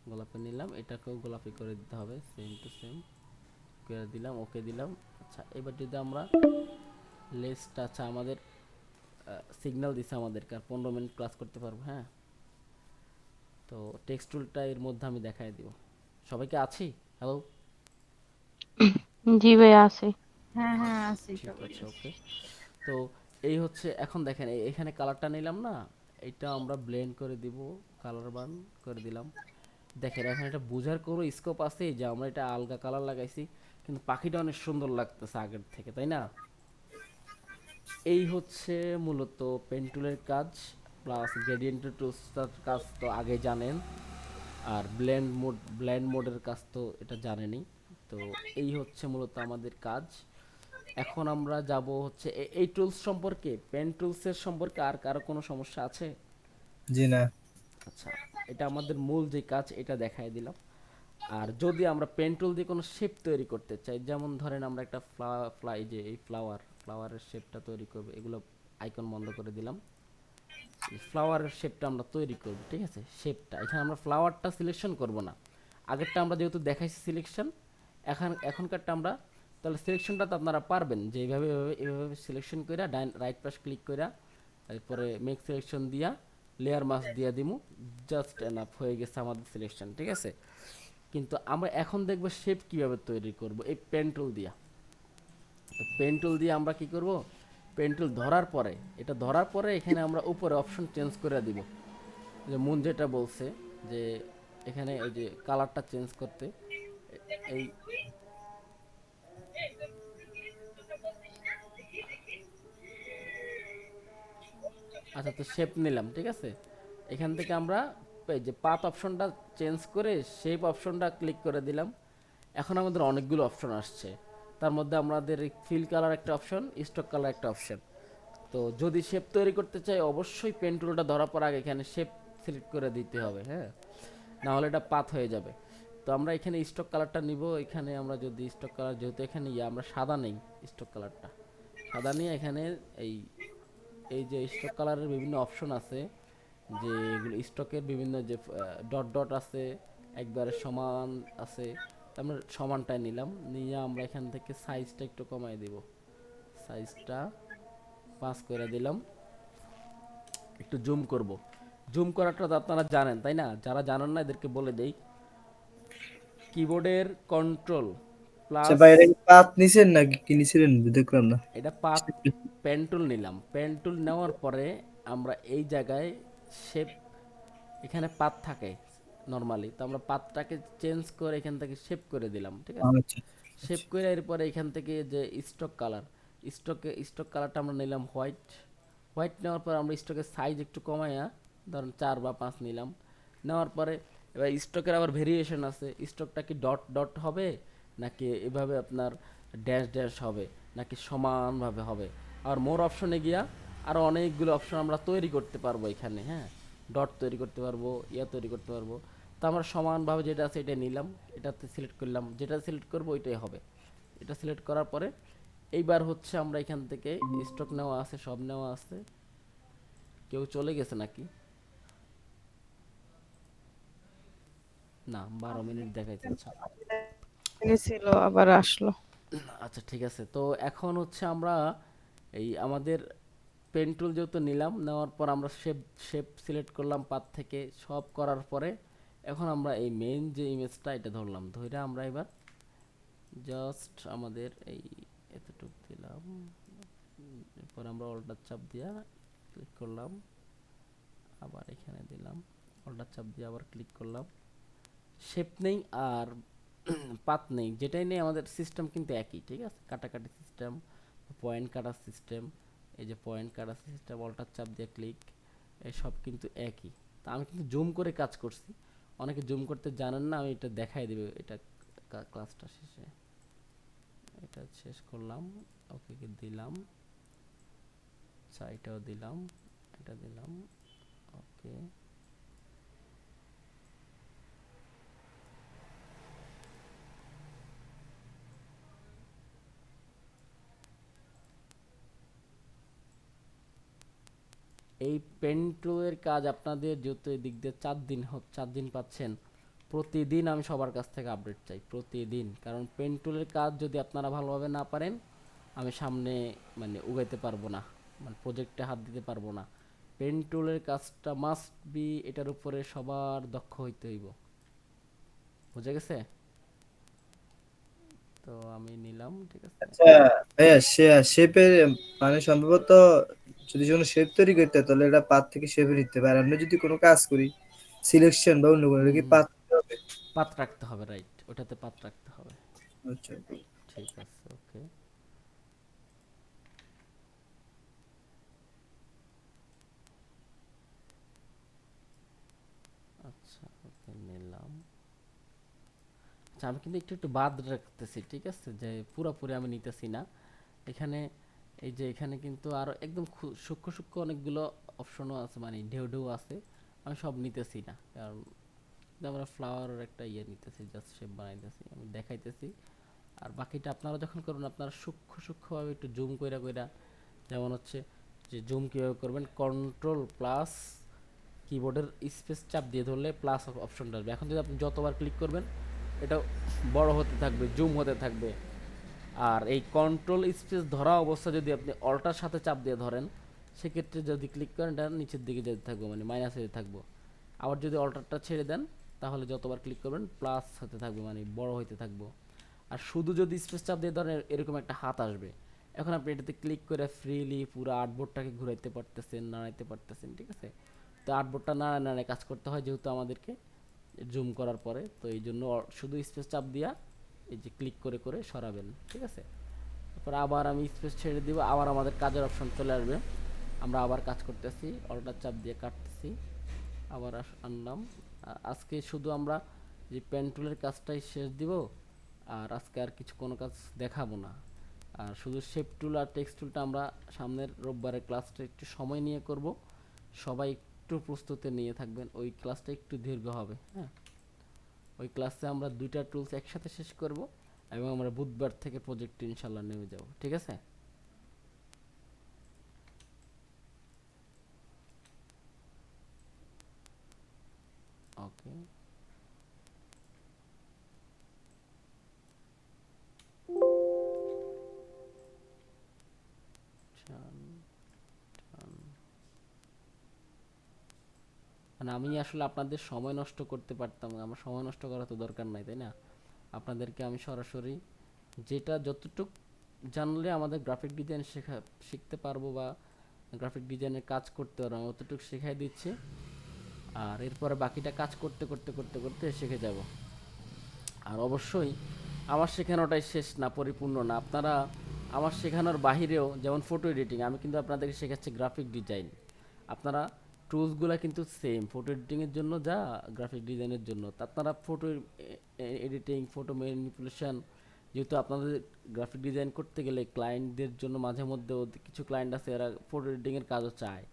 গোলাপি নিলাম, এটাকেও গোলাপি করে দিতে হবে, সেম টু সেম করে দিলাম, ওকে দিলাম। আচ্ছা, এবার যদি আমরা লেজটা, আচ্ছা আমাদের সিগন্যাল দিছে আমাদেরকে আর 15 মিনিট ক্লাস করতে পারবো। হ্যাঁ, তো টেক্সট টুলটা এর মধ্যে আমি দেখাই দিব। সবাইকে আছি, হ্যালো, জি ভাই আছে। হ্যাঁ হ্যাঁ আছি ঠিক সবাই আছে, আছি। ওকে। তো এই হচ্ছে, এখন দেখেন এখানে কালারটা নিলাম না, এটা আমরা ব্লেন্ড করে দিব, কালার বার্ন করে দিলাম। দেখেন এখন এটা বোঝার কোনো স্কোপ আছে যে আমরা এটা আলগা কালার লাগাইছি, কিন্তু পাখিটা অনেক সুন্দর লাগতেছে আগের থেকে, তাই না? এই হচ্ছে মূলত পেন টুলের কাজ। প্লাস গ্রেডিয়েন্টের টুলসটার কাজ তো আগে জানেন, আর ব্লেন্ড মোডের কাজ তো এটা জানেনই। তো এই হচ্ছে মূলত আমাদের কাজ। এখন আমরা যাব হচ্ছে এই টুলস সম্পর্কে, পেন টুলসের সম্পর্কে আর কারো কোনো সমস্যা আছে? জি না। আচ্ছা, এটা আমাদের মূল যে কাজ এটা দেখাই দিলাম। আর যদি আমরা পেন টুল দিয়ে কোনো শেপ তৈরি করতে চাই, যেমন ধরেন আমরা একটা যে এই ফ্লাওয়ারের শেপটা তৈরি করব, এগুলো আইকন বন্ধ করে দিলাম। এই ফ্লাওয়ারের শেপটা আমরা তৈরি করব, ঠিক আছে? শেপটা এখানে আমরা ফ্লাওয়ারটা সিলেকশন করব না, আগেরটা আমরা যেহেতু দেখাইছি সিলেকশন, এখনকারটা আমরা, তাহলে সিলেকশনটা তো আপনারা পারবেন যে এইভাবে এইভাবে সিলেকশন কইরা রাইট পাশ ক্লিক কইরা তারপরে মেক সিলেকশন দিয়া লেয়ার মাস্ক দিয়া দিমু, জাস্ট এনাফ হয়ে গেছে আমাদের সিলেকশন, ঠিক আছে? কিন্তু আমরা এখন দেখব শেপ কিভাবে তৈরি করব এই পেন টুল দিয়া। তো পেন টুল দিয়ে আমরা কি করব, পেন টুল ধরার পরে, এটা ধরার পরে এখানে আমরা উপরে অপশন চেঞ্জ করে দিব, যে মন যেটা বলছে যে এখানে ওই যে কালারটা চেঞ্জ করতে, এই আচ্ছা, তো শেপ নিলাম, ঠিক আছে? এখান থেকে আমরা এই যে পাথ অপশনটা চেঞ্জ করে শেপ অপশনটা ক্লিক করে দিলাম। এখন আমাদের অনেকগুলো অপশন আসছে, তার মধ্যে আমাদের ফিল কালার একটা অপশন, স্টক কালার একটা অপশন। তো যদি শেপ তৈরি করতে চাই অবশ্যই পেন টুলটা ধরার পর আগে এখানে শেপ সিলেক্ট করে দিতে হবে, হ্যাঁ, না হলে এটা পাথ হয়ে যাবে। তো আমরা এখানে স্টক কালারটা নিব, এখানে আমরা যদি স্টক কালার, যেহেতু এখানে আমরা সাদা নেই, স্টক কালারটা সাদা নিয়ে এখানে এই এই যে স্টক কালারের বিভিন্ন অপশন আছে, যে এগুলো স্টকের বিভিন্ন যে ডট ডট আছে, একবারে সমান আছে, তো আমরা সমানটাই নিলাম, নিয়ে আমরা এখান থেকে সাইজটা একটু কমাই দিব, সাইজটা 5 করে দিলাম। একটু জুম করব, জুম করাটা তো আপনারা জানেন তাই না? যারা জানেন না এদেরকে বলে দেই, কিবোর্ডের কন্ট্রোল আচ্ছা প্লাস, ভাই, এটা কি পাত নিছেন নাকি কি নিছিলেন দেখলাম না। এটা পাত পেন টুল নিলাম, পেন টুল নেওয়ার পরে আমরা এই জায়গায় শেপ, এখানে পাত থাকে নর্মালি, তো আমরা পাতটাকে চেঞ্জ করে এখান থেকে শেপ করে দিলাম, ঠিক আছে? আচ্ছা শেপ আচ্ছা। করে এরপরে এখান থেকে যে স্টক কালারটা আমরা নিলাম হোয়াইট, হোয়াইট নেওয়ার পর আমরা স্টকের সাইজ একটু কমাইয়া ধরুন 4 বা 5 নিলাম। নেওয়ার পরে এবার স্টকের আবার ভেরিয়েশন আছে, স্টকটা কি ডট ডট হবে, নাকি এভাবে আপনার ড্যাশ ড্যাশ হবে, নাকি সমানভাবে হবে। আর মোর অপশনে গিয়া আরও অনেকগুলো অপশন আমরা তৈরি করতে পারবো এখানে, হ্যাঁ, ডট তৈরি করতে পারবো, তৈরি করতে পারবো। তো আমরা সমানভাবে যেটা আছে এটা নিলাম, এটাতে সিলেক্ট করলাম, যেটা সিলেক্ট করবো ওইটাই হবে। এটা সিলেক্ট করার পরে এইবার হচ্ছে আমরা এখান থেকে স্টক নেওয়া আছে, সব নেওয়া আছে। কেউ চলে গেছে নাকি? না, 12 মিনিট দেখাইছে, আচ্ছা। গেছিল আবার আসলো। আচ্ছা ঠিক আছে, তো এখন হচ্ছে আমরা এই আমাদের পেন টুল যেহেতু নিলাম, নেওয়ার পর আমরা শেপ শেপ সিলেক্ট করলাম পাত থেকে, সব করার পরে এখন আমরা এই মেইন যে ইমেজটা এটা ধরলাম, ধরে আমরা এবার জাস্ট আমাদের এই এতটুকু দিলাম, এরপর আমরা অল্টার চাপ দিয়া ক্লিক করলাম, আবার এখানে দিলাম, অল্টার চাপ দিয়ে আবার ক্লিক করলাম। শেপ নেই আর পাত নেই, যেটাই নেই আমাদের সিস্টেম কিন্তু একই, ঠিক আছে? কাটাকাটি সিস্টেম, পয়েন্ট কাটার সিস্টেম, এই যে পয়েন্ট কাটার সিস্টেম, অল্টার চাপ দিয়ে ক্লিক, এই সব কিন্তু একই। তা আমি কিন্তু জুম করে কাজ করছি, অনেকে জুম করতে জানেন না, আমি এটা দেখাই দেবে এটা ক্লাসটা শেষে। এটা শেষ করলাম, ওকে দিলাম, আচ্ছা এটাও দিলাম, এটা দিলাম, ওকে। এই পেন্ট্রোয়ের কাজ আপনাদের যেহেতু এই দিক দিয়ে 4 দিন 4 দিন পাচ্ছেন, প্রতিদিন আমি সবার কাছ থেকে আপডেট চাই, প্রতিদিন। কারণ পেন্টুলের কাজ যদি আপনারা ভালোভাবে না পারেন, আমি সামনে মানে উগাইতে পারবো না, মানে প্রজেক্টে হাত দিতে পারবো না। পেন্টুলের কাজটা মাস্ট বি, এটার উপরে সবার দক্ষ হইতে হইব, বুঝে গেছে? তো আমি নিলাম, ঠিক আছে। আচ্ছা ভাইয়া, শেপের মানে সম্ভবত যদি কোনো শেপ তৈরি করতে হয়, তাহলে এটা পাত থেকে শেপে নিতে পারে। আমরা যদি কোনো কাজ করি সিলেকশন বা অন্য কোনো, এটা হুম কি হুম, পাত দিতে হবে? পাত রাখতে হবে, রাইট, ওটাতে পাত রাখতে হবে। আচ্ছা। ঠিক আছে, ওকে। আচ্ছা, ওকে নিলাম। আচ্ছা, আমি কিন্তু একটু একটু বাদ রাখতেছি, ঠিক আছে, যে পুরোপুরি আমি নিতেছি না। এখানে এই যে এখানে কিন্তু আরো একদম সূক্ষ্ম সূক্ষ্ম অনেকগুলো অপশনও আছে, মানে ঢেউ ঢেউ আছে। আমি সব নিতেছি না, কারণ যে আমরা ফ্লাওয়ারের একটা ইয়ে নিতেছি, জাস্ট শেপ বানাইতেছি, আমি দেখাইতেছি। আর বাকিটা আপনারা যখন করবেন, আপনারা সূক্ষ্ম সূক্ষ্মভাবে একটু জুম কইরা কইরা, যেমন হচ্ছে যে জুম কীভাবে করবেন, কন্ট্রোল প্লাস কিবোর্ডের স্পেস চাপ দিয়ে ধরলে প্লাস অপশনটা আসবে। এখন যদি আপনি যতবার ক্লিক করবেন, এটা বড় হতে থাকবে, জুম হতে থাকবে। আর এই কন্ট্রোল স্পেস ধরা অবস্থা যদি আপনি অল্টার সাথে চাপ দিয়ে ধরেন, সেক্ষেত্রে যদি ক্লিক করেন, এটা নিচের দিকে যেতে থাকবো, মানে মাইনাস হতে থাকবো। আবার যদি অল্টারটা ছেড়ে দেন, তাহলে যতবার ক্লিক করবেন প্লাস হতে থাকবে, মানে বড় হইতে থাকবো। আর শুধু যদি স্পেস চাপ দিয়ে ধরেন, এরকম একটা হাত আসবে। এখন আপনি এটাতে ক্লিক করে ফ্রিলি পুরো আর্টবোর্ডটাকে ঘুরাইতে পারতেছেন, নাড়াইতে পারতেছেন, ঠিক আছে। তো আর্টবোর্ডটা নাড়ায় নাড়ায় কাজ করতে হয়, যেহেতু আমাদেরকে জুম করার পরে, তো এই জন্য শুধু স্পেস চাপ দিয়া এই যে ক্লিক করে করে সরাবেন, ঠিক আছে। তারপর আবার আমি স্পেস ছেড়ে দিব, আবার আমাদের কাজের অপশন চলে আসবে। আমরা আবার কাজ করতেছি, অল্টার চাপ দিয়ে কাটতেছি, আবার আনলাম। আজকে শুধু আমরা যে পেন টুলের কাজটাই শেষ দিব। আর আজকে আর কিছু কোনো কাজ দেখাবো না। আর শুধু শেপ টুল আর টেক্সট টুলটা আমরা সামনের রোববারের ক্লাসটা একটু সময় নিয়ে করব। সবাই একটু প্রস্তুতি নিয়ে থাকবেন, ওই ক্লাসটা একটু দীর্ঘ হবে, হ্যাঁ। ওই ক্লাসে আমরা দুইটা টুলস একসাথে শেষ করব, এবং আমরা বুধবার থেকে প্রজেক্টে ইনশাল্লাহ নেমে যাব, ঠিক আছে। ওকে, মানে আমি আসলে আপনাদের সময় নষ্ট করতে পারতাম না, আমার সময় নষ্ট করা তো দরকার নাই, তাই না। আপনাদেরকে আমি সরাসরি যেটা যতটুক জানলে আমাদের গ্রাফিক ডিজাইন শিখতে পারবো, বা গ্রাফিক ডিজাইনের কাজ করতে পারবো, আমি অতটুকু শেখাই দিচ্ছি। আর এরপরে বাকিটা কাজ করতে করতে করতে করতে শিখে যাব। আর অবশ্যই আমার শেখানোটাই শেষ না, পরিপূর্ণ না। আপনারা আমার শেখানোর বাহিরেও, যেমন ফটো এডিটিং, আমি কিন্তু আপনাদেরকে শেখাচ্ছি গ্রাফিক ডিজাইন। আপনারা টুলসগুলো কিন্তু সেম, ফটো এডিটিংয়ের জন্য যা গ্রাফিক ডিজাইনের জন্য। তা আপনারা ফটো এডিটিং, ফটো ম্যানিপুলেশন, যেহেতু আপনাদের গ্রাফিক ডিজাইন করতে গেলে ক্লায়েন্টদের জন্য মাঝে মধ্যে কিছু ক্লায়েন্ট আছে, এরা ফটো এডিটিংয়ের কাজও চায়।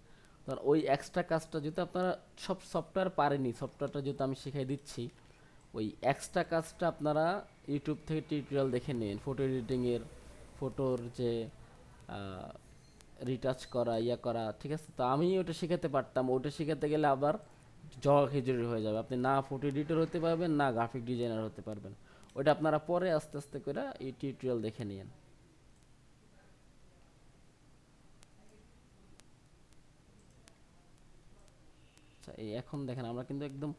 কারণ ওই এক্সট্রা কাজটা যেহেতু আপনারা সব সফটওয়্যার পারেনি, সফটওয়্যারটা যেহেতু আমি শিখাই দিচ্ছি, ওই এক্সট্রা কাজটা আপনারা ইউটিউব থেকে টিউটোরিয়াল দেখে নিন, ফটো এডিটিংয়ের, ফটোর যে রিটাচ করা, ইয়া করা, ঠিক আছে। তো আমি ওটা শেখাতে পারতাম, ওটা শেখাতে গেলে আবার জগা খিচুড়ি হয়ে যাবে, আপনি না ফটো এডিটর হতে পারবেন, না গ্রাফিক ডিজাইনার হতে পারবেন। ওটা আপনারা পরে আস্তে আস্তে করে এই টিউটোরিয়াল দেখে নিন। আচ্ছা, এই এখন দেখেন আমরা কিন্তু একদম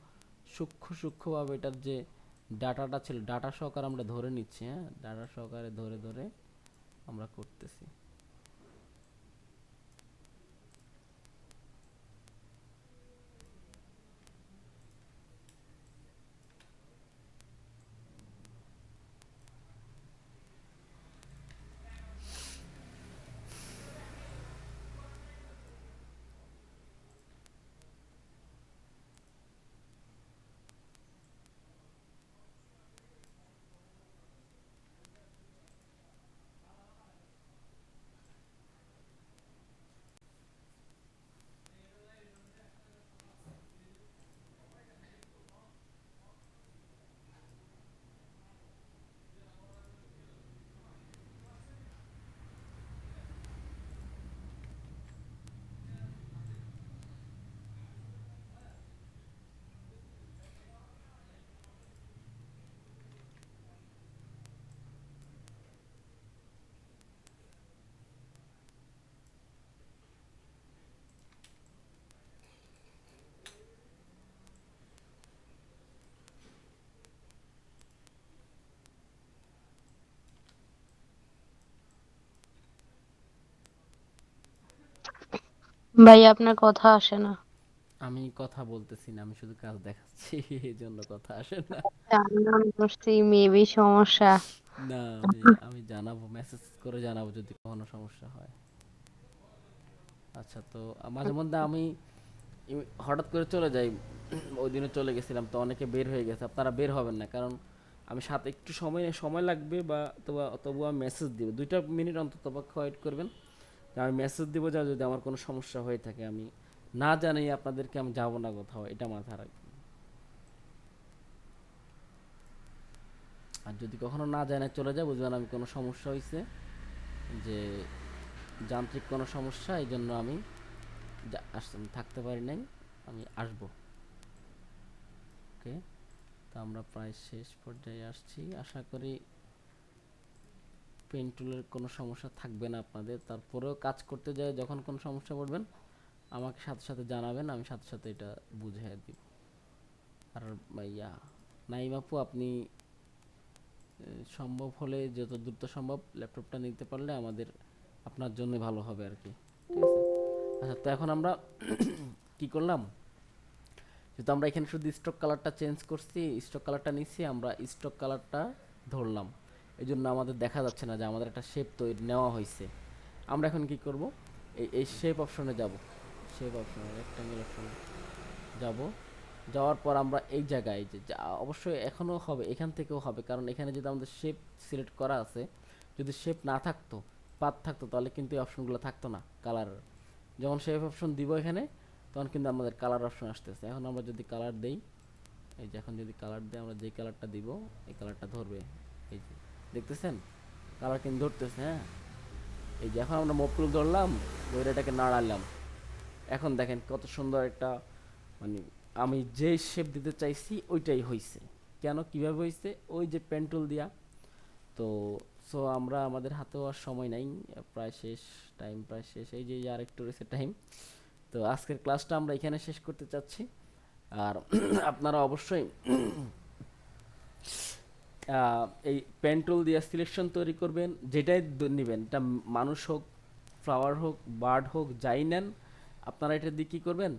সূক্ষ্ম সূক্ষ্মভাবে এটার যে ডাটাটা ছিল, ডাটা সহকারে আমরা ধরে নিচ্ছি, হ্যাঁ, ডাটা সহকারে ধরে ধরে আমরা করতেছি। ভাই আপনার কথা আসে না। আমি কথা বলতেছি না, আমি শুধু কাজ দেখাচ্ছি, এই জন্য কথা আসে না। আমি মনে করছি মেবি সমস্যা। না, আমি আমি জানাবো, মেসেজ করে জানাবো যদি কোনো সমস্যা হয়। আচ্ছা, তো মাঝে মধ্যে আমি হঠাৎ করে চলে যাই, ওই দিনে চলে গেছিলাম, তো অনেকে বের হয়ে গেছে, আপনারা বের হবেন না, কারণ আমি সাথে একটু সময় সময় লাগবে, বা তবু আমি মেসেজ দিব, 2 মিনিট অন্তত পক্ষে ওয়েট করবেন। আমি মেসেজ দিব যা, যদি আমার কোনো সমস্যা হয়ে থাকে আমি না জানি আপনাদেরকে আমি যাব না কোথাও, এটা মাথায় রাখবেন। আর যদি কখনো না জানা চলে যায়, বুঝবেন আমি কোনো সমস্যা হয়েছে, যে যান্ত্রিক কোনো সমস্যা, এই জন্য আমি থাকতে পারি নাই, আমি আসবো। ওকে, তো আমরা প্রায় শেষ পর্যায়ে আসছি, আশা করি পেন টুলের কোনো সমস্যা থাকবে না আপনাদের। তারপরেও কাজ করতে যায় যখন কোনো সমস্যা পড়বেন, আমাকে সাথে সাথে জানাবেন, আমি সাথে সাথে এটা বুঝিয়ে দিব। আর ভাইয়া নাইম আপু, আপনি সম্ভব হলে যত দ্রুত সম্ভব ল্যাপটপটা নিতে পারলে আমাদের আপনার জন্য ভালো হবে আর কি, ঠিক আছে? আচ্ছা, তো এখন আমরা কি করলাম, যেহেতু আমরা এখানে শুধু স্টক কালারটা চেঞ্জ করছি, স্টক কালারটা নিচ্ছি, আমরা স্টক কালারটা ধরলাম, এই জন্য আমাদের দেখা যাচ্ছে না যে আমাদের একটা শেপ তৈরি নেওয়া হয়েছে। আমরা এখন কি করব, এই শেপ অপশনে যাব, শেপ অপশনে, রেক্টাঙ্গেল অপশনে যাব। যাওয়ার পর আমরা এই জায়গায় অবশ্যই এখনও হবে, এখান থেকেও হবে, কারণ এখানে যদি আমাদের শেপ সিলেক্ট করা আছে, যদি শেপ না থাকতো, পাত থাকতো, তাহলে কিন্তু এই অপশনগুলো থাকতো না কালার। যখন শেপ অপশন দিব এখানে, তখন কিন্তু আমাদের কালার অপশন আসতেছে। এখন আমরা যদি কালার দেই, এই যে এখন যদি কালার দিই, আমরা যেই কালারটা দিব এই কালারটা ধরবে, এই যে দেখতেছেন কালার কিন্তু ধরতেছে। হ্যাঁ, এই যে এখন আমরা মুভ টুল ধরলাম, ধরে এটাকে নাড়ালাম, এখন দেখেন কত সুন্দর একটা, মানে আমি যে শেপ দিতে চাইছি ওইটাই হয়েছে। কেন, কিভাবে হয়েছে, ওই যে পেন টুল দিয়া। তো সো আমরা, আমাদের হাতেও আর সময় নাই, প্রায় শেষ, টাইম প্রায় শেষ, এই যে আর একটু রয়েছে টাইম। তো আজকের ক্লাসটা আমরা এখানে শেষ করতে চাচ্ছি। আর আপনারা অবশ্যই এই পেন টুল দিয়ে সিলেকশন তৈরি করবেন, যেটাই নেবেন, এটা মানুষ হোক, ফ্লাওয়ার হোক, বার্ড হোক, যাই নেন, আপনারা এটা দিয়ে কী করবেন,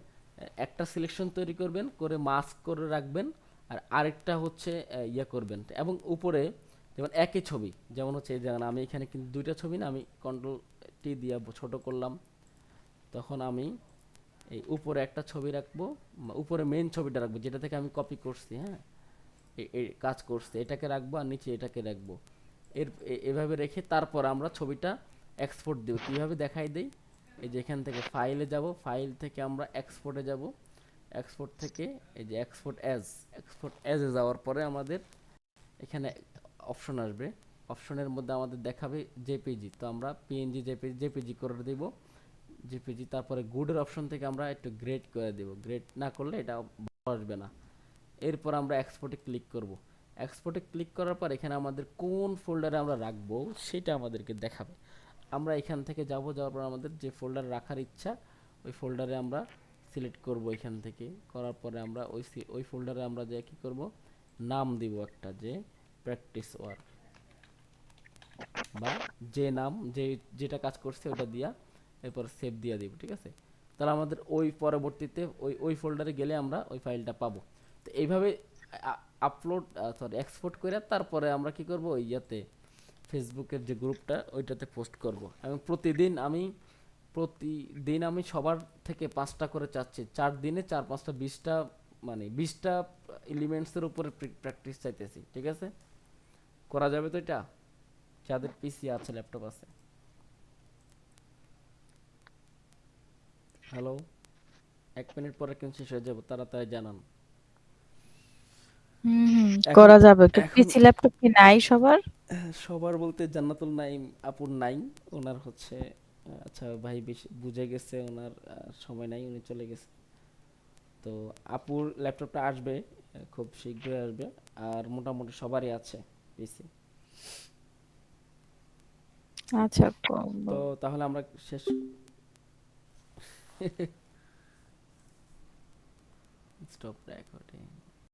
একটা সিলেকশন তৈরি করবেন, করে মাস্ক করে রাখবেন, আর আরেকটা হচ্ছে ইয়ে করবেন, এবং উপরে যেমন একই ছবি, যেমন হচ্ছে এই যেমন আমি এখানে কিন্তু 2টা ছবি না, আমি কন্ট্রোল টি দিয়ে ছোট করলাম, তখন আমি এই উপরে একটা ছবি রাখবো, উপরে মেইন ছবিটা রাখবো, যেটা থেকে আমি কপি করছি, হ্যাঁ, এই কাজ করছে, এটাকে রাখবো, আর নিচে এটাকে রাখবো। এভাবে রেখে তারপর আমরা ছবিটা এক্সপোর্ট দেব। কীভাবে দেখাই দেই, এই যে এখান থেকে ফাইলে যাব, ফাইল থেকে আমরা এক্সপোর্টে যাব, এক্সপোর্ট থেকে এই যে এক্সপোর্ট অ্যাজে যাওয়ার পরে আমাদের এখানে অপশন আসবে, অপশনের মধ্যে আমাদের দেখাবে জেপিজি, তো আমরা পিএনজি জেপিজি করে দেব, জেপিজি। তারপরে গুডের অপশন থেকে আমরা একটু গ্রেড করে দেব, গ্রেড না করলে এটা আসবে না। এরপর আমরা এক্সপোর্টে ক্লিক করব, এক্সপোর্টে ক্লিক করার পর এখানে আমাদের কোন ফোল্ডারে আমরা রাখবো সেটা আমাদেরকে দেখাবে। আমরা এখান থেকে যাওয়ার পর আমাদের যে ফোল্ডারে রাখার ইচ্ছা ওই ফোল্ডারে আমরা সিলেক্ট করব, এখান থেকে করার পরে আমরা ওই ফোল্ডারে আমরা যে কী করব, নাম দিব একটা, যে প্র্যাকটিস ওয়ার্ক, বা যে নাম যেটা কাজ করছে ওটা দিয়া এরপর সেভ দিয়া দিব, ঠিক আছে? তাহলে আমাদের ওই পরবর্তীতে ওই ফোল্ডারে গেলে আমরা ওই ফাইলটা পাবো। তো এইভাবে এক্সপোর্ট করে তারপরে আমরা কি করব, ওই ইয়াতে ফেসবুকের যে গ্রুপটা ওইটাতে পোস্ট করব, এবং প্রতিদিন আমি সবার থেকে 5টা করে চাচ্ছি, 4 দিনে 4-5টা 20টা, মানে 20টা এলিমেন্টসের উপরে প্র্যাকটিস চাইতেছি, ঠিক আছে? করা যাবে তো এটা, যাদের পিসি আছে, ল্যাপটপ আছে? হ্যালো, 1 মিনিট পরে কিন্তু শেষ হয়ে যাবো, তাড়াতাড়ি জানান। এখন করা যাবে। তো এখন পিসি ল্যাপটপ কি নাই সবার? সবার বলতে জান্নাতুল নাইম আপুর নাই, ওনার হচ্ছে আচ্ছা ভাই বেশি বুঝে গেছে, ওনার সময় নাই, উনি চলে গেছে। তো আপুর ল্যাপটপটা আসবে, খুব শীঘ্রই আসবে, আর মোটামুটি সবারই আছে পিসি। আচ্ছা, তো তাহলে আমরা শেষ স্টপ রেকর্ডিং।